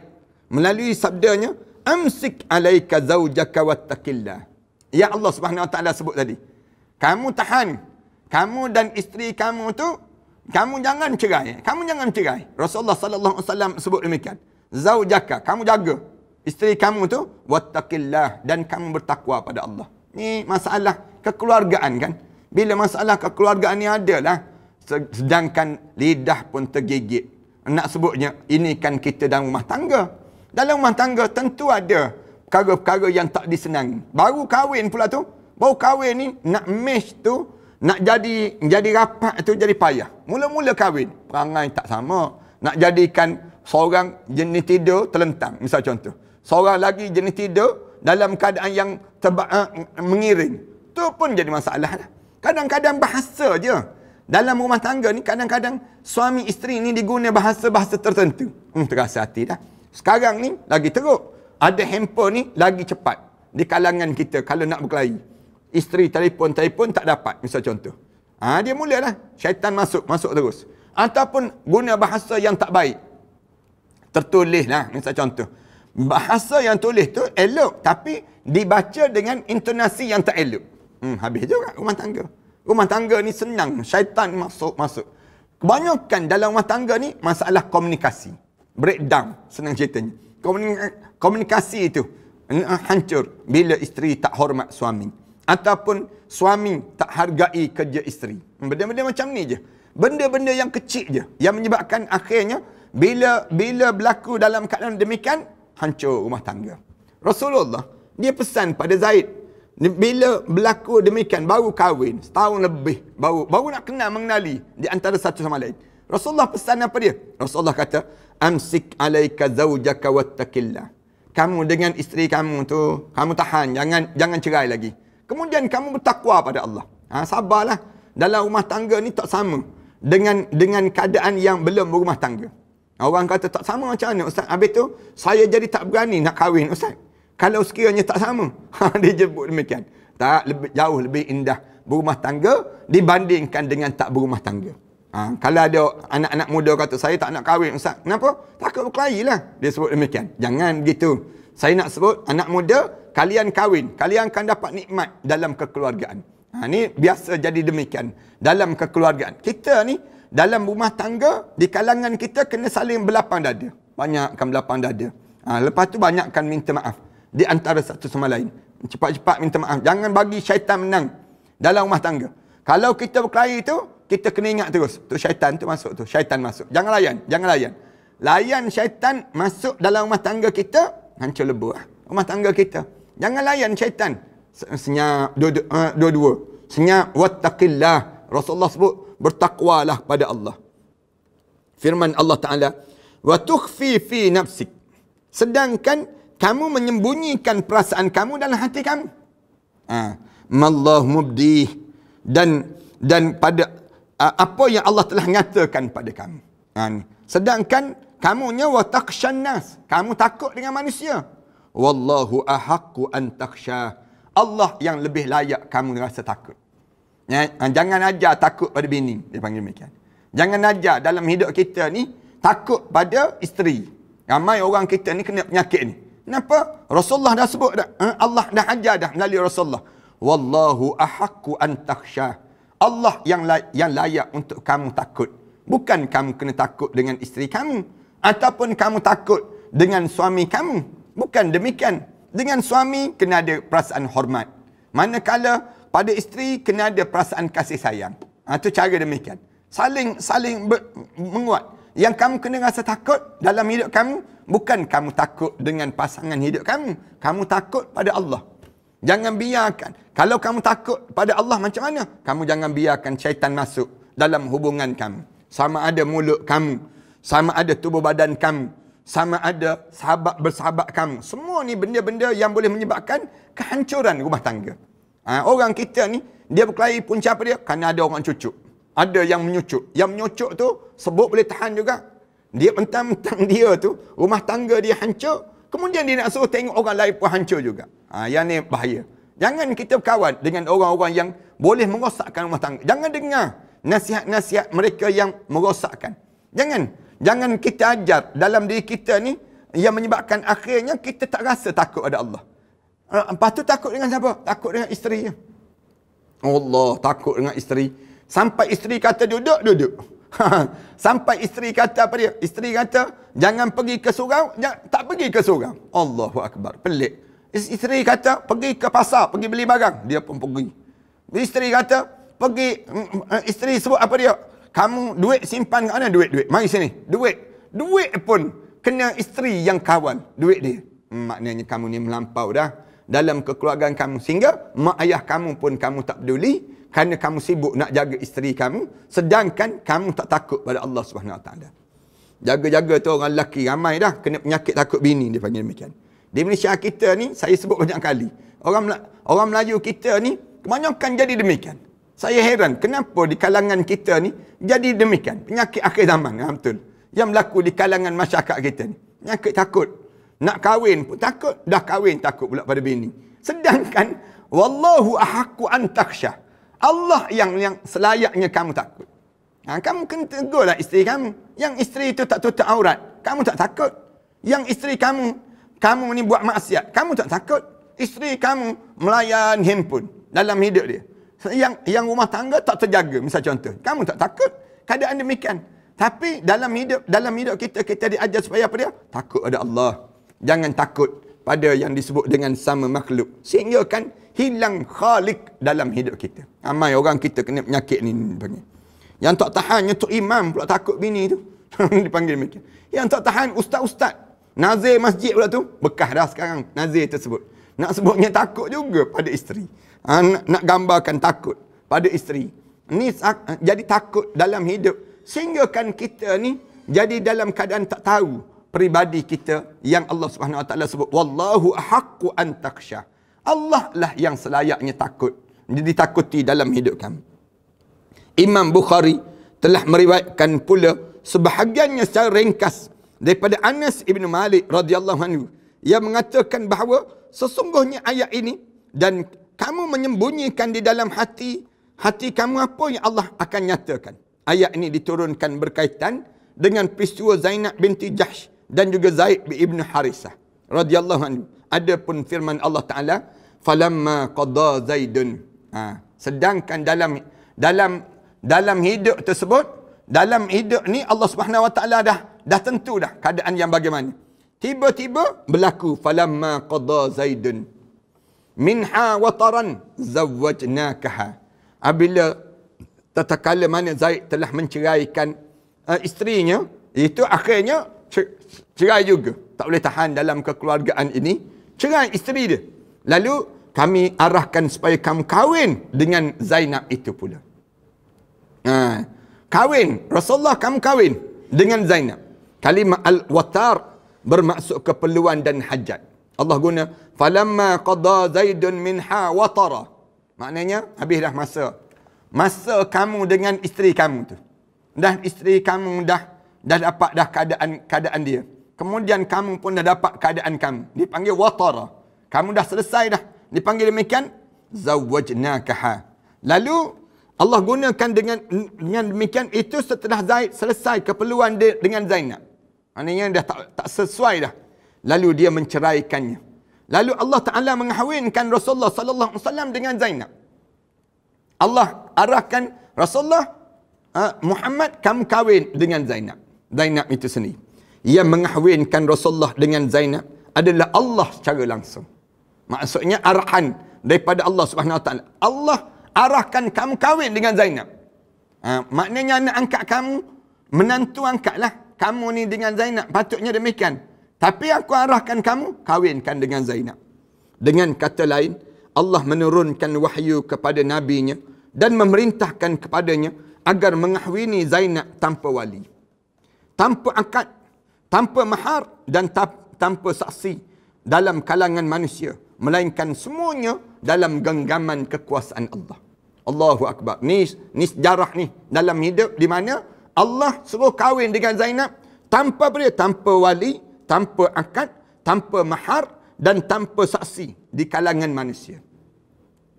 melalui sabdanya, amsik alaika zaujaka wattaqillah. Ya Allah Subhanahu wa taala sebut tadi, kamu tahan, kamu dan isteri kamu tu, kamu jangan cerai. Kamu jangan cerai. Rasulullah sallallahu alaihi wasallam sebut demikian. Zaujaka, kamu jaga isteri kamu tu, wattaqillah, dan kamu bertakwa pada Allah. Ni masalah kekeluargaan kan. Bila masalah kekeluargaan ni adalah, sedangkan lidah pun tergigit. Nak sebutnya, ini kan kita dalam rumah tangga. Dalam rumah tangga tentu ada perkara-perkara yang tak disenangi. Baru kahwin pula tu, baru kahwin ni nak mesh tu, nak jadi rapat tu jadi payah. Mula-mula kahwin, perangai tak sama. Nak jadikan seorang jenis tidur terlentang, misal contoh. Seorang lagi jenis tidur dalam keadaan yang mengiring. Tu pun jadi masalah. Kadang-kadang bahasa je. Dalam rumah tangga ni kadang-kadang suami isteri ni diguna bahasa-bahasa tertentu. Terasa hati dah. Sekarang ni lagi teruk. Ada handphone ni lagi cepat di kalangan kita kalau nak berkelahi. Isteri telefon tak dapat, misal contoh. Dia mulalah syaitan masuk terus. Ataupun guna bahasa yang tak baik. Tertulis lah, misal contoh. Bahasa yang tulis tu elok, tapi dibaca dengan intonasi yang tak elok. Habis juga rumah tangga. Rumah tangga ni senang, syaitan masuk. Kebanyakan dalam rumah tangga ni masalah komunikasi. Breakdown, senang ceritanya. Komunikasi itu hancur bila isteri tak hormat suami. Ataupun suami tak hargai kerja isteri. Benda-benda macam ni je. Benda-benda yang kecil je yang menyebabkan akhirnya bila berlaku dalam keadaan demikian, hancur rumah tangga. Rasulullah dia pesan pada Zaid, bila berlaku demikian, baru kahwin setahun lebih, baru nak mengenali di antara satu sama lain, Rasulullah pesan apa dia? Rasulullah kata, amsik alaika zaujaka wattaqillah. Kamu dengan isteri kamu tu, kamu tahan, jangan cerai lagi. Kemudian kamu bertakwa pada Allah. Sabarlah. Dalam rumah tangga ni tak sama dengan keadaan yang belum berumah tangga. Orang kata tak sama macam mana Ustaz? Habis tu saya jadi tak berani nak kahwin Ustaz. Kalau sekiranya tak sama. Dia jemput demikian. Tak, jauh lebih indah berumah tangga dibandingkan dengan tak berumah tangga. Kalau ada anak-anak muda kata saya tak nak kahwin Ustaz. Kenapa? Takut berkelahi lah. Dia sebut demikian. Jangan gitu. Saya nak sebut anak muda, kalian kahwin. Kalian akan dapat nikmat dalam kekeluargaan. Ni biasa jadi demikian. Dalam kekeluargaan. Kita ni dalam rumah tangga, di kalangan kita kena saling berlapang dada. Banyakkan berlapang dada. Lepas tu banyakkan minta maaf. Di antara satu sama lain. Cepat-cepat minta maaf. Jangan bagi syaitan menang dalam rumah tangga. Kalau kita berkelahi tu, kita kena ingat terus. Tu syaitan tu masuk tu. Syaitan masuk. Jangan layan. Layan syaitan masuk dalam rumah tangga kita, hancur lebur rumah tangga kita. Jangan layan syaitan. Senyap dua-dua. Senyap wattaqillah. Rasulullah sebut bertakwalah pada Allah. Firman Allah Ta'ala, wa tukhfi fi nafsik. Sedangkan kamu menyembunyikan perasaan kamu dalam hati kamu. Mallahu mubdih. Dan pada apa yang Allah telah nyatakan pada kamu. Sedangkan kamunya wa takhshan nas. Kamu takut dengan manusia. Wallahu ahaqqu an takhsha. Allah yang lebih layak kamu rasa takut. Jangan ajar takut pada bini. Dia panggil demikian. Jangan ajar dalam hidup kita ni takut pada isteri. Ramai orang kita ni kena penyakit ni. Kenapa? Rasulullah dah sebut dah. Allah dah ajar dah melalui Rasulullah. Wallahu ahaqqu an takhsha. Allah yang layak untuk kamu takut. Bukan kamu kena takut dengan isteri kamu. Ataupun kamu takut dengan suami kamu. Bukan demikian. Dengan suami kena ada perasaan hormat. Manakala pada isteri kena ada perasaan kasih sayang. Itu cara demikian. Saling menguat. Yang kamu kena rasa takut dalam hidup kamu, bukan kamu takut dengan pasangan hidup kamu. Kamu takut pada Allah. Jangan biarkan. Kalau kamu takut pada Allah macam mana? Kamu jangan biarkan syaitan masuk dalam hubungan kamu. Sama ada mulut kamu, sama ada tubuh badan kamu, sama ada sahabat bersahabat kamu. Semua ni benda-benda yang boleh menyebabkan kehancuran rumah tangga. Orang kita ni, dia berkelahi punca apa dia? Kerana ada orang cucuk. Ada yang menyucuk. Yang menyucuk tu, sebut boleh tahan juga. Dia mentang-mentang dia tu, rumah tangga dia hancur. Kemudian dia nak suruh tengok orang lain pun hancur juga. Yang ni bahaya. Jangan kita berkawan dengan orang-orang yang boleh merosakkan rumah tangga. Jangan dengar nasihat-nasihat mereka yang merosakkan. Jangan kita ajar dalam diri kita ni yang menyebabkan akhirnya kita tak rasa takut pada Allah. Lepas tu takut dengan siapa? Takut dengan isteri. Allah, takut dengan isteri. Sampai isteri kata duduk. Sampai isteri kata apa dia? Isteri kata jangan pergi ke surau, tak pergi ke surau. Allahu Akbar. Pelik. Isteri kata pergi ke pasar, pergi beli barang, dia pun pergi. Isteri kata pergi, isteri sebut apa dia? Kamu duit simpan kat mana? Duit. Mari sini. Duit pun kena isteri yang kawal duit dia. Maknanya kamu ni melampau dah dalam kekeluargaan kamu. Sehingga mak ayah kamu pun kamu tak peduli kerana kamu sibuk nak jaga isteri kamu. Sedangkan kamu tak takut pada Allah SWT. Jaga-jaga tu orang lelaki ramai dah kena penyakit takut bini, dia panggil demikian. Di Malaysia kita ni, saya sebut banyak kali. Orang Melayu kita ni kebanyakan jadi demikian. Saya heran kenapa di kalangan kita ni jadi demikian. Penyakit akhir zaman. Betul. Yang berlaku di kalangan masyarakat kita ni. Penyakit takut. Nak kahwin pun takut. Dah kahwin takut pula pada bini. Sedangkan wallahu ahaqqu an takhsha. Allah yang selayaknya kamu takut. Kamu kena tegurlah isteri kamu. Yang isteri itu tak tutup aurat, kamu tak takut. Yang isteri kamu ni buat maksiat, kamu tak takut. Isteri kamu melayan handphone dalam hidup dia. Yang rumah tangga tak terjaga, misal contoh. Kamu tak takut. Keadaan demikian. Tapi dalam hidup kita diajar supaya apa dia? Takut ada Allah. Jangan takut pada yang disebut dengan sama makhluk. Sehingga kan hilang khalik dalam hidup kita. Ramai orang kita kena penyakit ni panggil. Yang tak tahan, yang Tok Imam pula takut bini tu. Dipanggil demikian. Yang tak tahan, ustaz-ustaz. Nazir masjid pula tu. Bekas dah sekarang nazir tersebut. Nak sebutnya takut juga pada isteri. Nak gambarkan takut pada isteri. Ni jadi takut dalam hidup. Sehingga kan kita ni jadi dalam keadaan tak tahu peribadi kita yang Allah Subhanahu Wa Taala sebut. Wallahu ahaqqu an takhsha. Allah lah yang selayaknya takut. Ditakuti dalam hidup kami. Imam Bukhari telah meriwayatkan pula sebahagiannya secara ringkas daripada Anas ibn Malik radhiyallahu anhu yang mengatakan bahawa sesungguhnya ayat ini dan kamu menyembunyikan di dalam hati kamu apa yang Allah akan nyatakan. Ayat ini diturunkan berkaitan dengan peristiwa Zainab binti Jahsh dan juga Zaid bin Harisah radhiyallahu anhu. Adapun firman Allah Taala, falamma qada Zaidun. Sedangkan dalam hidup tersebut, dalam hidup ni Allah Subhanahu Wa Taala dah tentu dah keadaan yang bagaimana. Tiba-tiba berlaku falamma qada Zaidun minha wataran zawwajnakaha. Apabila tatkala mana Zaid telah menceraikan isterinya, itu akhirnya cerai juga. Tak boleh tahan dalam kekeluargaan ini, cerai isteri dia. Lalu kami arahkan supaya kamu kahwin dengan Zainab itu pula. Kahwin, Rasulullah kamu kahwin dengan Zainab. Kalimah al-watar bermaksud keperluan dan hajat. Allah guna falamma qada Zaidun minha watara. Maknanya habis dah masa kamu dengan isteri kamu tu. Dah isteri kamu dah dapat dah keadaan dia. Kemudian kamu pun dah dapat keadaan kamu. Dipanggil watara. Kamu dah selesai dah. Dipanggil demikian zawwajnakaha. Lalu Allah gunakan dengan demikian itu setelah Zaid selesai keperluan dia dengan Zainab. Maknanya dah tak sesuai dah. Lalu dia menceraikannya. Lalu Allah Ta'ala mengahwinkan Rasulullah sallallahu alaihi wasallam dengan Zainab. Allah arahkan Rasulullah, Muhammad kamu kahwin dengan Zainab. Zainab itu sendiri. Yang mengahwinkan Rasulullah dengan Zainab adalah Allah secara langsung. Maksudnya arahan daripada Allah Subhanahu Wa Taala. Allah arahkan kamu kahwin dengan Zainab. Maknanya anak angkat kamu, menantu angkatlah kamu ni dengan Zainab. Patutnya demikian. Tapi aku arahkan kamu kahwinkan dengan Zainab. Dengan kata lain, Allah menurunkan wahyu kepada nabinya dan memerintahkan kepadanya agar mengahwini Zainab tanpa wali, tanpa akad, tanpa mahar dan tanpa saksi dalam kalangan manusia, melainkan semuanya dalam genggaman kekuasaan Allah. Allahu Akbar. Ni sejarah ni dalam hidup di mana Allah suruh kahwin dengan Zainab tanpa wali, tanpa akad, tanpa mahar dan tanpa saksi di kalangan manusia.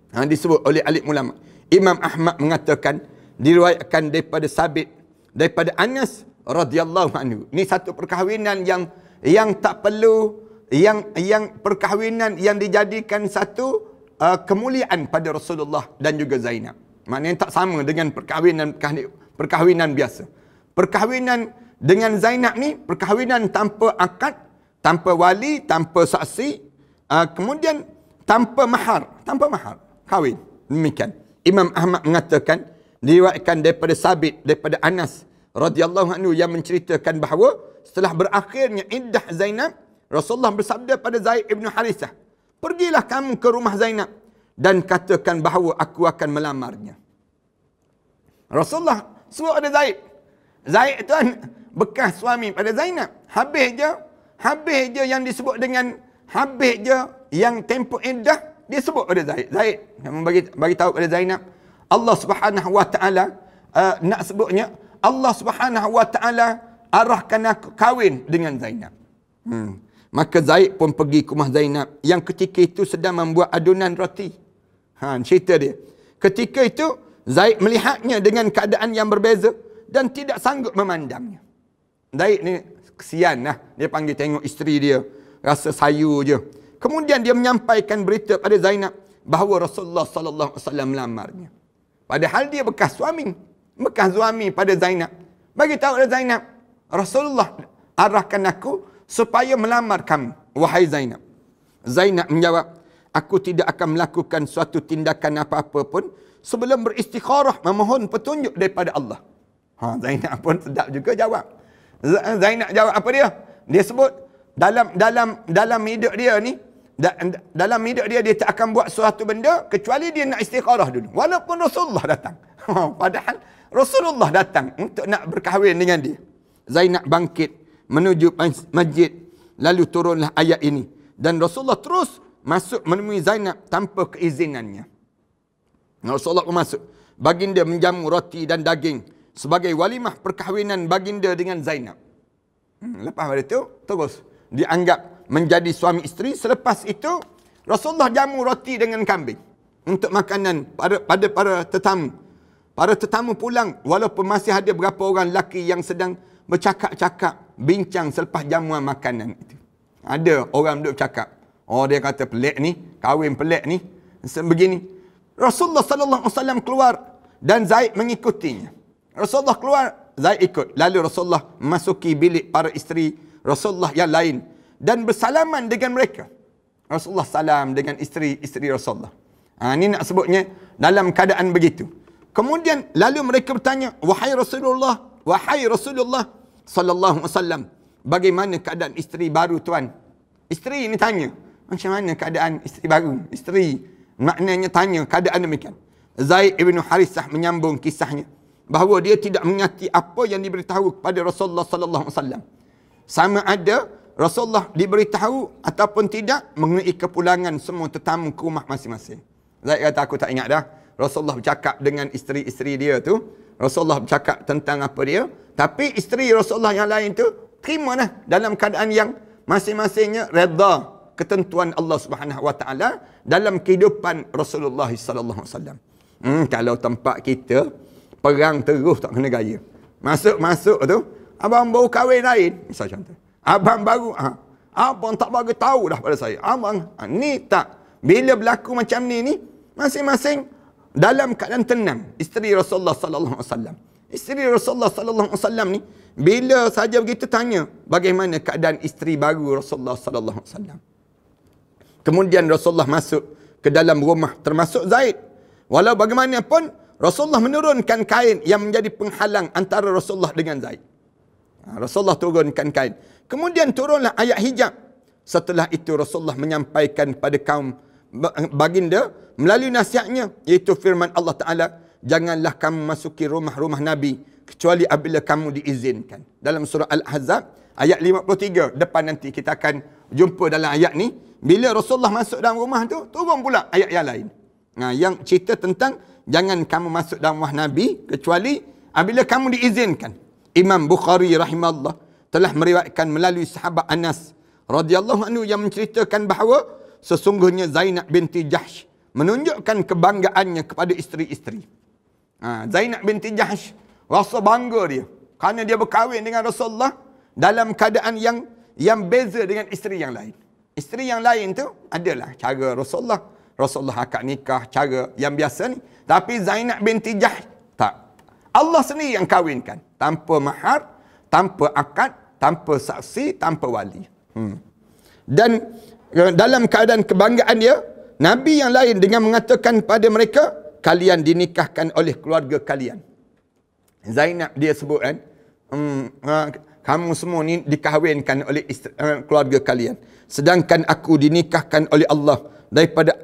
Disebut oleh alim ulama. Imam Ahmad mengatakan, diriwayatkan daripada Sabit, daripada Anas radhiyallahu anhu. Ini satu perkahwinan yang tak perlu, yang perkahwinan yang dijadikan satu kemuliaan pada Rasulullah dan juga Zainab. Maknanya tak sama dengan perkahwinan biasa. Perkahwinan dengan Zainab ni perkahwinan tanpa akad, tanpa wali, tanpa saksi, kemudian tanpa mahar, kahwin. Demikian. Imam Ahmad mengatakan, diriwayatkan daripada Sabit, daripada Anas radhiyallahu anhu yang menceritakan bahawa setelah berakhirnya iddah Zainab, Rasulullah bersabda pada Zaid bin Harisah, pergilah kamu ke rumah Zainab dan katakan bahawa aku akan melamarnya. Rasulullah suruh ada Zaid. Zaid tu bekas suami pada Zainab. Habis je yang disebut dengan habis je yang tempoh iddah, dia sebut pada Zaid. Zaid kamu bagi tahu pada Zainab, Allah Subhanahu Wa Taala nak sebutnya Allah Subhanahu Wa Taala arahkan aku kahwin dengan Zainab. Maka Zaid pun pergi ke rumah Zainab yang ketika itu sedang membuat adunan roti. Cerita dia. Ketika itu Zaid melihatnya dengan keadaan yang berbeza dan tidak sanggup memandangnya. Zaid ni kesian lah. Dia panggil tengok isteri dia. Rasa sayu je. Kemudian dia menyampaikan berita pada Zainab bahawa Rasulullah sallallahu alaihi wasallam melamarnya. Padahal dia bekas suami pada Zainab. Bagi tahu pada Zainab, Rasulullah arahkan aku supaya melamar kamu, wahai Zainab. Zainab menjawab, aku tidak akan melakukan suatu tindakan apa-apa pun sebelum beristikharah memohon petunjuk daripada Allah. Zainab pun sedap juga jawab. Zainab jawab apa dia? Dia sebut dalam hidup dia ni, dalam hidup dia tak akan buat suatu benda kecuali dia nak istikharah dulu. Walaupun Rasulullah datang. Padahal Rasulullah datang untuk nak berkahwin dengan dia. Zainab bangkit menuju masjid. Lalu turunlah ayat ini. Dan Rasulullah terus masuk menemui Zainab tanpa keizinannya. Rasulullah pun masuk. Baginda menjamu roti dan daging sebagai walimah perkahwinan baginda dengan Zainab. Lepas pada itu, terus dianggap menjadi suami isteri. Selepas itu, Rasulullah jamu roti dengan kambing untuk makanan pada para tetamu. Para tetamu pulang walaupun masih ada beberapa orang lelaki yang sedang bercakap-cakap, bincang selepas jamuan makanan itu. Ada orang duduk cakap, oh dia kata pelik ni, kahwin pelik ni, begini. Rasulullah sallallahu alaihi wasallam keluar dan Zaid mengikutinya. Rasulullah keluar, Zaid ikut. Lalu Rasulullah memasuki bilik para isteri Rasulullah yang lain dan bersalaman dengan mereka. Rasulullah salam dengan isteri-isteri Rasulullah. Ini nak sebutnya dalam keadaan begitu. Kemudian lalu mereka bertanya, wahai Rasulullah sallallahu alaihi wasallam, bagaimana keadaan isteri baru tuan? Isteri ni tanya, macam mana keadaan isteri baru? Isteri maknanya tanya keadaan demikian. Zaid ibn Harisah menyambung kisahnya bahawa dia tidak mengingati apa yang diberitahu kepada Rasulullah sallallahu alaihi wasallam. Sama ada Rasulullah diberitahu ataupun tidak mengenai kepulangan semua tetamu ke rumah masing-masing. Zaid kata, aku tak ingat dah. Rasulullah bercakap dengan isteri-isteri dia tu. Rasulullah bercakap tentang apa dia. Tapi isteri Rasulullah yang lain tu terimalah dalam keadaan yang masing-masingnya redha ketentuan Allah Subhanahu Wa Taala dalam kehidupan Rasulullah sallallahu alaihi wasallam. Kalau tempat kita perang terus tak kena gaya. Masuk tu, abang baru kahwin lain. Misal contoh. Abang baru, abang tak bagi tahu dah pada saya. Abang, ni tak. Bila berlaku macam ni, masing-masing dalam keadaan tenang. Isteri Rasulullah sallallahu alaihi wasallam. Isteri Rasulullah sallallahu alaihi wasallam ni bila saja begitu tanya bagaimana keadaan isteri baru Rasulullah sallallahu alaihi wasallam. Kemudian Rasulullah masuk ke dalam rumah termasuk Zaid. Walau bagaimanapun Rasulullah menurunkan kain yang menjadi penghalang antara Rasulullah dengan Zaid. Rasulullah turunkan kain. Kemudian turunlah ayat hijab. Setelah itu Rasulullah menyampaikan pada kaum baginda melalui nasihatnya, iaitu firman Allah Ta'ala, janganlah kamu masuki rumah-rumah Nabi kecuali apabila kamu diizinkan. Dalam surah Al-Ahzab ayat 53, depan nanti kita akan jumpa dalam ayat ni. Bila Rasulullah masuk dalam rumah tu, turun pula ayat yang lain. Yang cerita tentang jangan kamu masuk dalam rumah Nabi kecuali apabila kamu diizinkan. Imam Bukhari rahimahullah telah meriwayatkan melalui sahabat Anas radhiyallahu anhu yang menceritakan bahawa sesungguhnya Zainab binti Jahsh menunjukkan kebanggaannya kepada isteri-isteri. Zainab binti Jahsh rasa bangga dia kerana dia berkahwin dengan Rasulullah dalam keadaan yang beza dengan isteri yang lain. Isteri yang lain tu adalah cara Rasulullah. Rasulullah akad nikah cara yang biasa ni. Tapi Zainab binti Jahsh tak. Allah sendiri yang kahwinkan. Tanpa mahar, tanpa akad, tanpa saksi, tanpa wali. Dan dalam keadaan kebanggaan dia, Nabi yang lain dengan mengatakan pada mereka, kalian dinikahkan oleh keluarga kalian. Zainab dia sebut kan, kamu semua ni dikahwinkan oleh keluarga kalian. Sedangkan aku dinikahkan oleh Allah daripada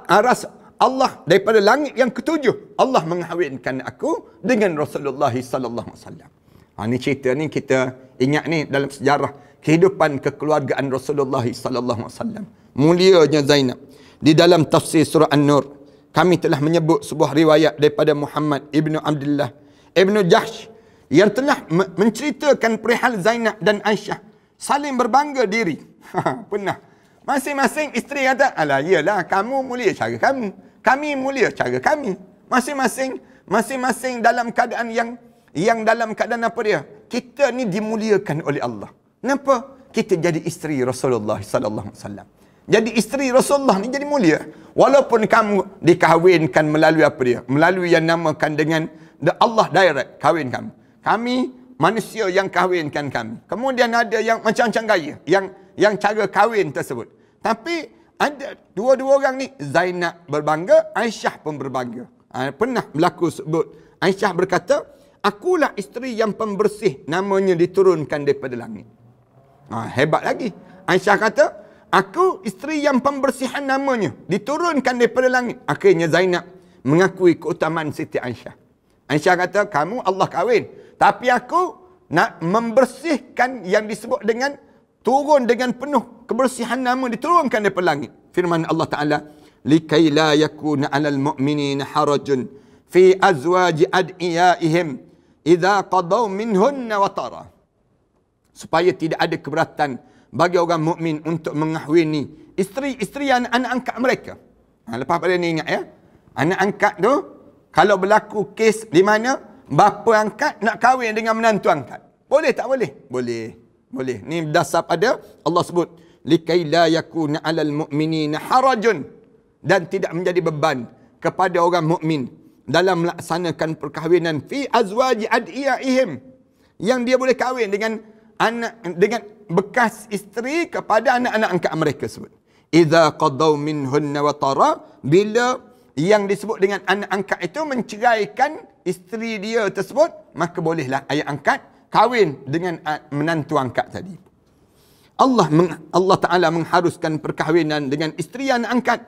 aras Allah, daripada langit yang ketujuh. Allah mengahwinkan aku dengan Rasulullah sallallahu alaihi wasallam. Ni cerita ni kita ingat ni dalam sejarah kehidupan kekeluargaan Rasulullah sallallahu alaihi wasallam. Mulianya Zainab. Di dalam tafsir surah An-Nur, kami telah menyebut sebuah riwayat daripada Muhammad ibnu Abdullah ibnu Jahsh yang telah menceritakan perihal Zainab dan Aisyah saling berbangga diri. Pernah masing-masing isteri kata, alah iyalah kamu mulia cara kamu, kami mulia cara kami. Masing-masing dalam keadaan yang dalam keadaan apa dia? Kita ni dimuliakan oleh Allah. Kenapa? Kita jadi isteri Rasulullah sallallahu alaihi wasallam. Jadi isteri Rasulullah ni jadi mulia. Walaupun kamu dikahwinkan melalui apa dia? Melalui yang namakan dengan Allah direct kahwin kamu. Kami manusia yang kahwinkan kami. Kemudian ada yang macam-macam gaya, yang cara kahwin tersebut. Tapi ada dua-dua orang ni, Zainab berbangga, Aisyah pun berbangga. Pernah berlaku sebut, Aisyah berkata, akulah isteri yang pembersih, namanya diturunkan daripada langit. Hebat lagi. Aisyah kata, aku isteri yang pembersihan namanya diturunkan daripada langit. Akhirnya Zainab mengakui keutamaan Siti Aisyah. Aisyah kata, kamu Allah kahwin, tapi aku nak membersihkan yang disebut dengan turun dengan penuh kebersihan nama diturunkan daripada langit. Firman Allah Ta'ala, likai la yakuna 'alal mu'minina harajun fi azwaji ad'iyaihim idza qadaw minhunna watara. Supaya tidak ada keberatan bagi orang mukmin untuk mengahwini isteri-isteri anak-anak angkat mereka. Lepas pada ni ingat ya, anak angkat tu kalau berlaku kes di mana bapa angkat nak kahwin dengan menantu angkat, boleh tak boleh? Boleh. Ni berdasar pada Allah sebut likai la yakuna 'alal mu'minina harajun, dan tidak menjadi beban kepada orang mukmin dalam melaksanakan perkahwinan fi azwaji adiyaihim, yang dia boleh kahwin dengan bekas isteri kepada anak-anak angkat mereka sebut. Idza qadaw minhunna wa tara, bila yang disebut dengan anak angkat itu menceraikan isteri dia tersebut, maka bolehlah ayah angkat kahwin dengan menantu angkat tadi. Allah Ta'ala mengharuskan perkahwinan dengan isteri anak angkat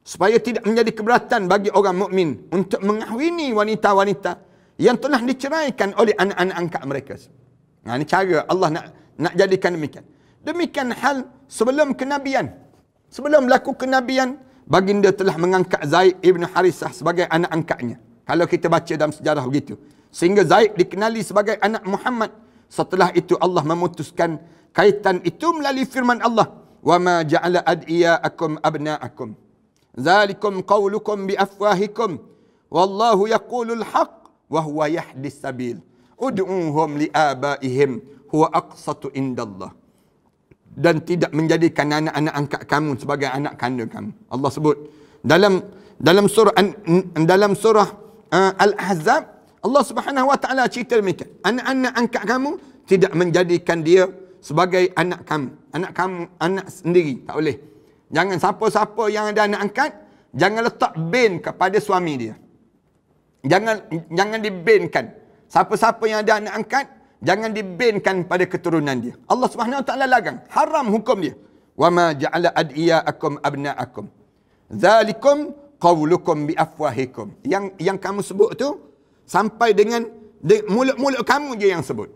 supaya tidak menjadi keberatan bagi orang mukmin untuk mengahwini wanita-wanita yang telah diceraikan oleh anak-anak angkat mereka. Ini cara Allah nak jadikan demikian. Demikian hal sebelum kenabian. Sebelum berlaku kenabian, baginda telah mengangkat Zaid ibn Harisah sebagai anak angkatnya. Kalau kita baca dalam sejarah begitu. Sehingga Zaid dikenali sebagai anak Muhammad. Setelah itu Allah memutuskan kaitan itu melalui firman Allah, wa ma ja'ala ad'iyaakum abna'akum zalikum qawlukum bi afwahikum wallahu yaqulul haqq wa huwa yahdis sabil ud'uhum li abaihim huwa aqsatu indallah. Dan tidak menjadikan anak-anak angkat kamu sebagai anak kandung kamu. Allah sebut dalam surah Al-Ahzab, Allah Subhanahu wa taala cerita demikian. Anak-anak angkat kamu tidak menjadikan dia sebagai anak kamu, anak sendiri, tak boleh. Jangan siapa-siapa yang ada anak angkat, jangan letak ban kepada suami dia. Jangan dibankan. Siapa-siapa yang ada anak angkat, jangan dibankan pada keturunan dia. Allah Subhanahu wa taala larang, haram hukum dia. Wa ma ja'ala ad'iyaakum abna'akum zalikum qawlukum bi afwahikum. Yang kamu sebut tu sampai dengan mulut-mulut kamu je yang sebut.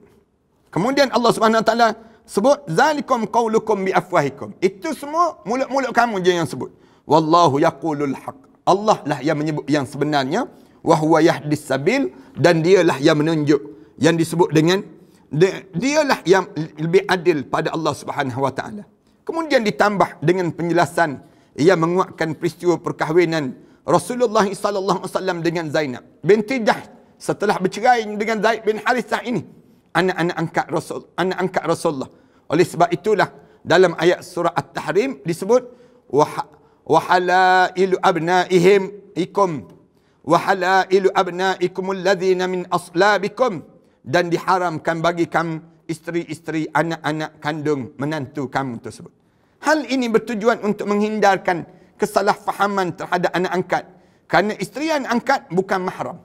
Kemudian Allah Subhanahu wa taala sebut zalikum qawlukum bi afwahikum. Itu semua mulut-mulut kamu je yang sebut. Wallahu yaqulul haqq. Allah lah yang menyebut yang sebenarnya, wa huwa yahdis sabil, dan dialah yang menunjuk, yang disebut dengan dialah yang lebih adil pada Allah Subhanahu wa taala. Kemudian ditambah dengan penjelasan ia menguatkan peristiwa perkahwinan Rasulullah sallallahu alaihi wasallam dengan Zainab binti Jahsh setelah bercerai dengan Zaid bin Harithah ini, anak angkat Rasulullah. Oleh sebab itulah dalam ayat surah At-Tahrim disebut wa halailu abnaihim wa halailu abnaikum alladhina min aslabikum, dan diharamkan bagi kamu isteri-isteri anak-anak kandung menantu kamu tersebut. Hal ini bertujuan untuk menghindarkan kesalahfahaman terhadap anak angkat, kerana isteri anak angkat bukan mahram.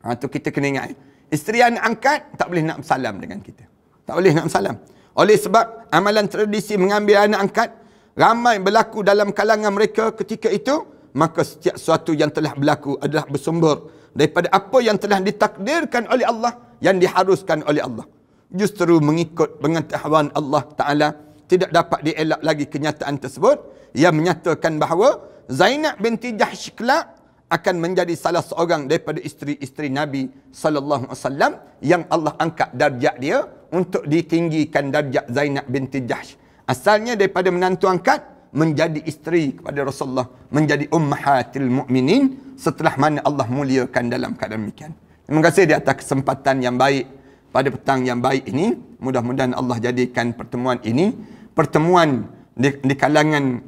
Itu kita kena ingat. Isteri anak angkat tak boleh nak bersalam dengan kita. Tak boleh nak bersalam. Oleh sebab amalan tradisi mengambil anak angkat ramai berlaku dalam kalangan mereka ketika itu, maka setiap sesuatu yang telah berlaku adalah bersumber daripada apa yang telah ditakdirkan oleh Allah, yang diharuskan oleh Allah. Justru mengikut pengetahuan Allah Ta'ala, tidak dapat dielak lagi kenyataan tersebut yang menyatakan bahawa Zainab binti Jahsh kelak akan menjadi salah seorang daripada isteri-isteri Nabi sallallahu alaihi wasallam yang Allah angkat darjat dia untuk ditinggikan darjat Zainab binti Jahsh. Asalnya daripada menantu angkat, menjadi isteri kepada Rasulullah, menjadi ummahatil mu'minin, setelah mana Allah muliakan dalam keadaan demikian. Terima kasih di atas kesempatan yang baik pada petang yang baik ini. Mudah-mudahan Allah jadikan pertemuan ini pertemuan di kalangan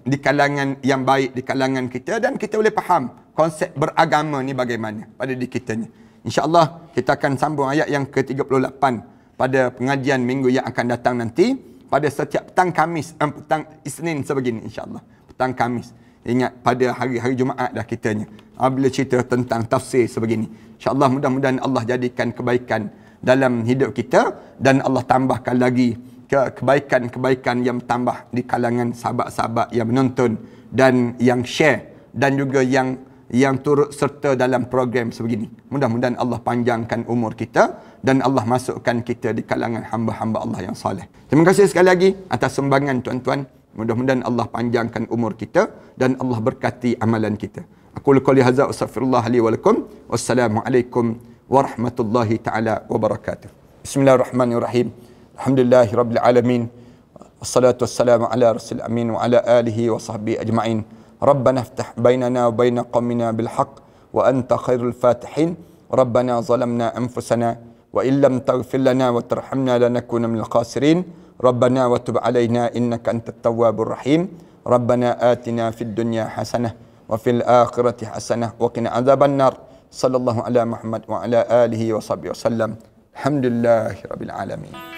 yang baik di kalangan kita, dan kita boleh faham konsep beragama ni bagaimana pada diri kita ni. InsyaAllah kita akan sambung ayat yang ke-38 pada pengajian minggu yang akan datang nanti, pada setiap petang Khamis, petang Isnin sebegini insyaAllah. Petang Khamis. Ingat pada hari-hari Jumaat dah kitanya. Bila cerita tentang tafsir sebegini. InsyaAllah mudah-mudahan Allah jadikan kebaikan dalam hidup kita, dan Allah tambahkan lagi kebaikan-kebaikan yang tambah di kalangan sahabat-sahabat yang menonton dan yang share, dan juga yang turut serta dalam program sebegini. Mudah-mudahan Allah panjangkan umur kita dan Allah masukkan kita di kalangan hamba-hamba Allah yang saleh. Terima kasih sekali lagi atas sumbangan tuan-tuan. Mudah-mudahan Allah panjangkan umur kita dan Allah berkati amalan kita. Aku qouli hadza astaghfirullah li wa lakum. Wassalamualaikum warahmatullahi taala wabarakatuh. Bismillahirrahmanirrahim. Alhamdulillahirabbil alamin. Wassalatu wassalamu ala rasul amin wa ala alihi wa sahbihi ajma'in. Rabbana iftah bainana wa baina qaumina bil haqq wa anta khairul fatihin. Rabbana zalamna anfusana wa illam taghfir lana wa tarhamna lanakuna minal khasirin. Rabbana wa tub alaina innaka antat tawwabur rahim. Rabbana atina fid dunya hasanah wa fil akhirati hasanah wa qina adzaban nar. Sallallahu ala Muhammad wa ala alihi wa sahbihi wasallam. Alhamdulillahirabbil alamin.